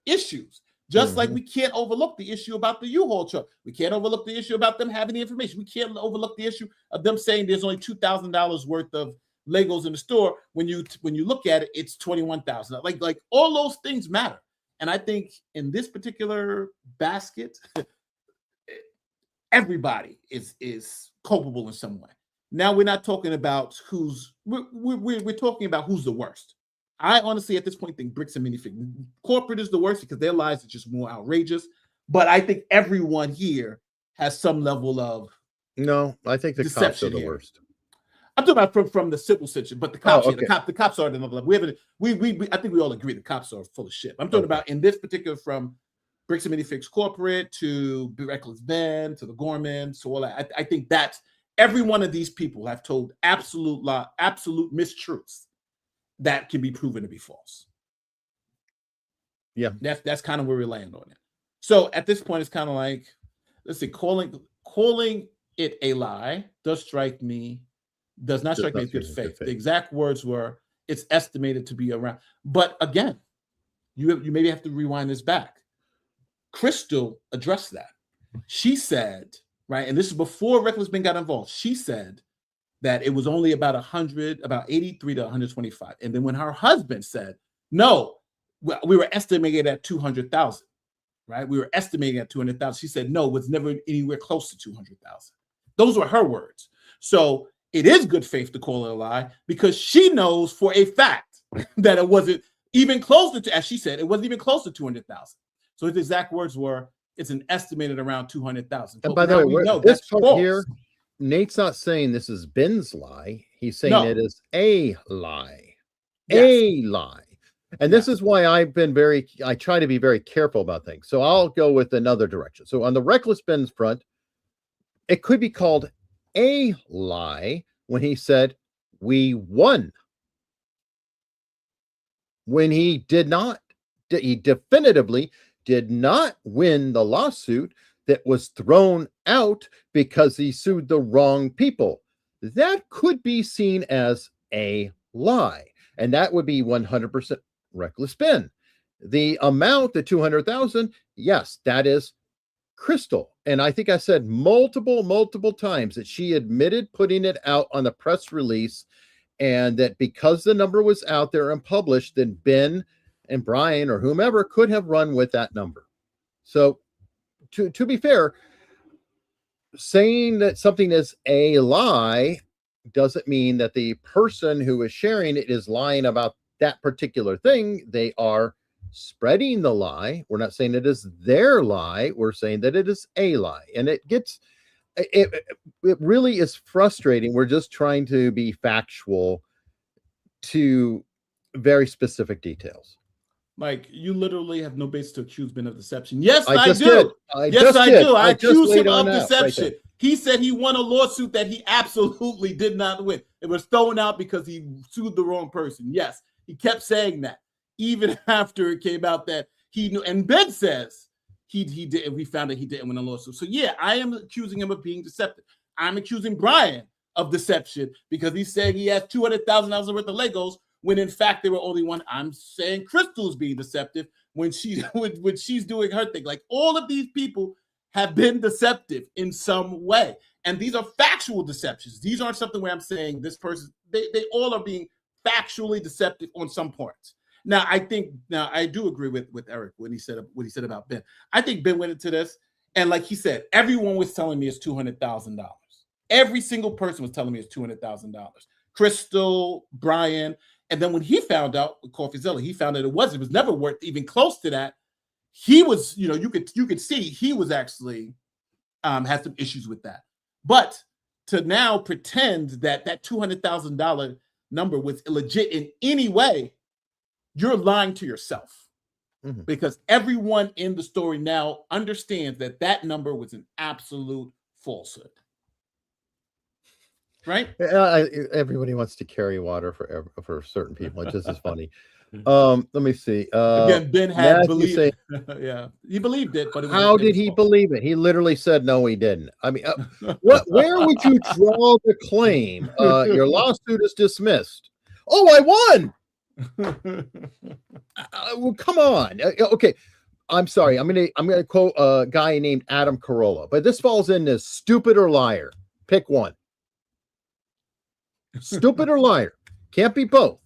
issues. Just like we can't overlook the issue about the U-Haul truck. We can't overlook the issue about them having the information. We can't overlook the issue of them saying there's only $2,000 worth of Legos in the store. When you look at it, it's $21,000. Like all those things matter. And I think in this particular basket, everybody is culpable in some way. Now we're not talking about we're talking about who's the worst. I honestly, at this point, think Bricks and Minifig corporate is the worst because their lies are just more outrageous. But I think everyone here has some level of I think the cops are the worst. I'm talking about from the civil situation, but the cops, the cops are at another level. I think we all agree the cops are full of shit. I'm talking about in this particular from Bricks Minifigs Corporate to Reckless Ben to the Gormans to all that. I think that's every one of these people have told absolute mistruths that can be proven to be false. Yeah, that's kind of where we land on it. So at this point, it's kind of like, let's see, calling it a lie does not strike me as good faith. The exact words were, it's estimated to be around. But again, you maybe have to rewind this back. Crystal addressed that. She said, right, and this is before Reckless Ben got involved. She said that it was only about 83 to 125. And then when her husband said, no, we were estimating it at 200,000, right? We were estimating at 200,000. She said, no, it was never anywhere close to 200,000. Those were her words. So it is good faith to call it a lie because she knows for a fact that it wasn't even close to, as she said, it wasn't even close to 200,000. So his exact words were, it's an estimated around 200,000. And by the way, this part here, Nate's not saying this is Ben's lie. He's saying it is a lie. Yes. A lie. And this is why I try to be very careful about things. So I'll go with another direction. So on the Reckless Ben's front, it could be called a lie when he said, we won. When he did not, he definitively did not win the lawsuit that was thrown out because he sued the wrong people. That could be seen as a lie. And that would be 100% Reckless Ben. The amount, the 200,000, yes, that is Crystal. And I think I said multiple times that she admitted putting it out on the press release, and that because the number was out there and published, then Ben and Brian or whomever could have run with that number. So to be fair, saying that something is a lie doesn't mean that the person who is sharing it is lying about that particular thing. They are spreading the lie. We're not saying it is their lie. We're saying that it is a lie. And it really is frustrating. We're just trying to be factual to very specific details. Mike, you literally have no basis to accuse Ben of deception. Yes, I do. Did. Yes, I do. I accuse him of deception. Right, he said he won a lawsuit that he absolutely did not win. It was thrown out because he sued the wrong person. Yes, he kept saying that even after it came out that he knew. And Ben says he did. We found that he didn't win a lawsuit. So yeah, I am accusing him of being deceptive. I'm accusing Brian of deception because he's saying he has $200,000 worth of Legos when in fact there were only one. I'm saying Crystal's being deceptive when she's doing her thing. Like, all of these people have been deceptive in some way. And these are factual deceptions. These aren't something where I'm saying this person, they all are being factually deceptive on some parts. Now, I do agree with Eric when he said about Ben. I think Ben went into this, and like he said, everyone was telling me it's $200,000. Every single person was telling me it's $200,000. Crystal, Brian, and then when he found out with Coffeezilla, he found that it was never worth even close to that. He was, you could see he was actually had some issues with that. But to now pretend that $200,000 number was illegit in any way, you're lying to yourself. Mm-hmm. Because everyone in the story now understands that number was an absolute falsehood. Right? Everybody wants to carry water for certain people. It just is funny. Let me see. Again, Ben had believed. Yeah, he believed it, but how did he believe it? He literally said no, he didn't. I mean, where would you draw the claim? Your lawsuit is dismissed. Oh, I won. Well, come on. Okay, I'm sorry. I'm gonna quote a guy named Adam Carolla, but this falls in as stupid or liar. Pick one. Stupid or liar. Can't be both.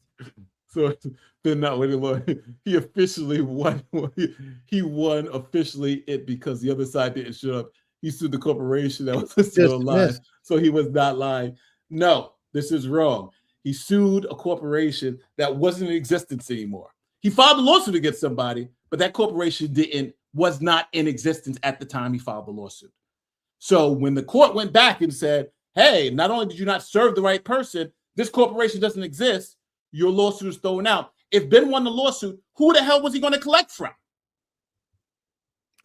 So then not winning law. He officially won. He won officially it because the other side didn't show up. He sued the corporation that was still alive. So he was not lying. No, this is wrong. He sued a corporation that wasn't in existence anymore. He filed a lawsuit against somebody, but that corporation was not in existence at the time he filed the lawsuit. So when the court went back and said, hey, not only did you not serve the right person, this corporation doesn't exist, your lawsuit is thrown out. If Ben won the lawsuit, who the hell was he going to collect from?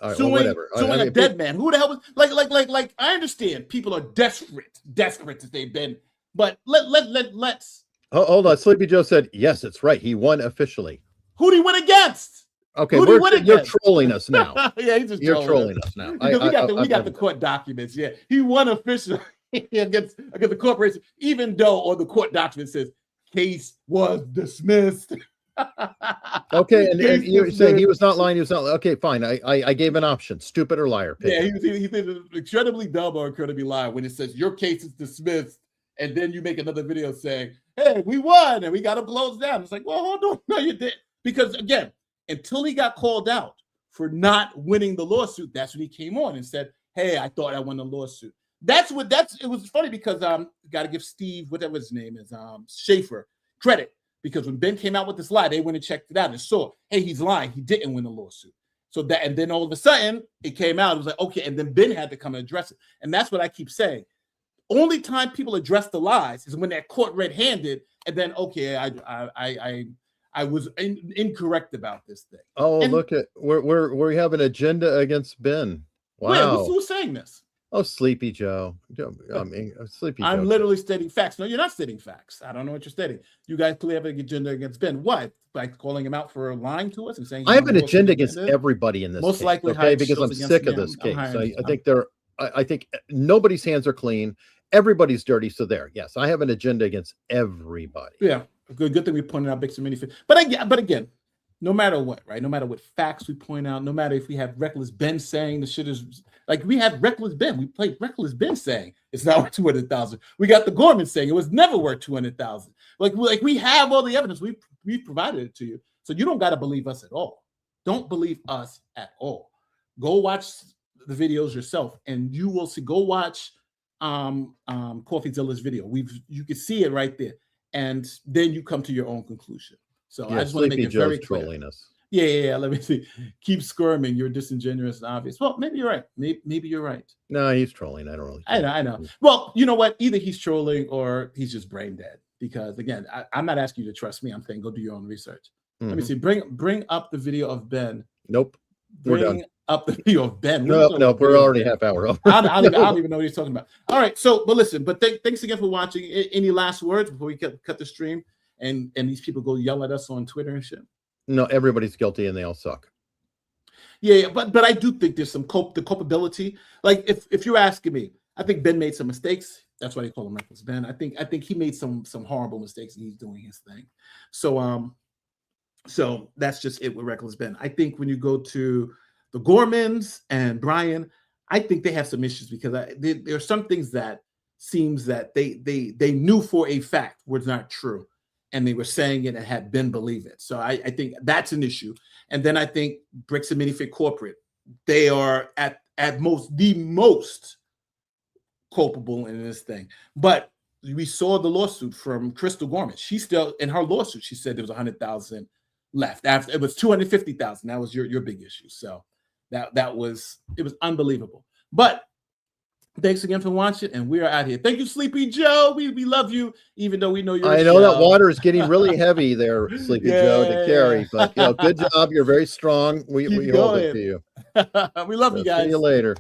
All right, suing, well, whatever. suing a dead man. Who the hell was like? I understand people are desperate that they've been, but let's. Hold on. Sleepy Joe said, yes, it's right. He won officially. Who did he win against? Okay, you're trolling us now. Yeah, he's just trolling us now. Because we got the court documents. Yeah, he won officially against the corporation, even though on the court document says case was dismissed. Okay, and you're saying he was not lying. He was not. Okay, fine. I gave an option: stupid or liar. Yeah, he said incredibly dumb or incredibly liar when it says your case is dismissed, and then you make another video saying, "Hey, we won and we got to blow down." It's like, well, hold on, no, you did, because again, until he got called out for not winning the lawsuit, that's when he came on and said, "Hey, I thought I won the lawsuit." It was funny because got to give Steve, whatever his name is, Schaefer, credit. Because when Ben came out with this lie, they went and checked it out and saw, hey, he's lying. He didn't win the lawsuit. And then all of a sudden it came out. It was like, okay. And then Ben had to come and address it. And that's what I keep saying. Only time people address the lies is when they're caught red-handed. And then, okay, I was incorrect about this thing. Oh, and look at we have an agenda against Ben. Wow. Who's saying this? Oh, Sleepy Joe. I mean, Sleepy Joe. I'm literally stating facts. No, you're not stating facts. I don't know what you're stating. You guys clearly have an agenda against Ben. What? By calling him out for lying to us and saying I have an agenda against everybody in this most case, likely, okay? Because I'm sick of this case. I think nobody's hands are clean. Everybody's dirty. So there, yes, I have an agenda against everybody. Yeah, good thing we pointed out Bricks Minifigs. But again, no matter what, right? No matter what facts we point out, no matter if we have Reckless Ben saying the shit is like we have Reckless Ben. We played Reckless Ben saying it's not worth 200,000. We got the Gorman saying it was never worth 200,000. Like we have all the evidence. We provided it to you, so you don't got to believe us at all. Don't believe us at all. Go watch the videos yourself, and you will see. Go watch Coffeezilla's video. You can see it right there, and then you come to your own conclusion. So yeah, I just want to make it very clear. Trolling us. Yeah. Let me see. Keep squirming. You're disingenuous and obvious. Well, maybe you're right. Maybe you're right. No, he's trolling. I don't really. I know. Well, you know what? Either he's trolling or he's just brain dead. Because again, I'm not asking you to trust me. I'm saying go do your own research. Mm-hmm. Let me see. Bring up the video of Ben. Nope. We're done. Up the video of Ben. No, we're already half hour over. I don't even know what he's talking about. All right. So, but listen. But thanks again for watching. Any last words before we cut the stream? And these people go yell at us on Twitter and shit. No, everybody's guilty and they all suck. Yeah, but I do think there's some culpability. Like if you're asking me, I think Ben made some mistakes. That's why they call him Reckless Ben. I think he made some horrible mistakes and he's doing his thing. So that's just it with Reckless Ben. I think when you go to the Gormans and Brian, I think they have some issues because there are some things that seems that they knew for a fact was not true. And they were saying it and had Ben believe it. So I think that's an issue. And then I think Bricks and Minifig Corporate, they are at most the most culpable in this thing. But we saw the lawsuit from Crystal Gorman. She still, in her lawsuit, she said there was 100,000 left. After it was 250,000. That was your big issue. So it was unbelievable. But thanks again for watching, and we are out here. Thank you, Sleepy Joe. We love you, even though we know you're. I know that water is getting really heavy there, Sleepy Joe, to carry. But good job. You're very strong. We hold it to you. We love you guys. See you later.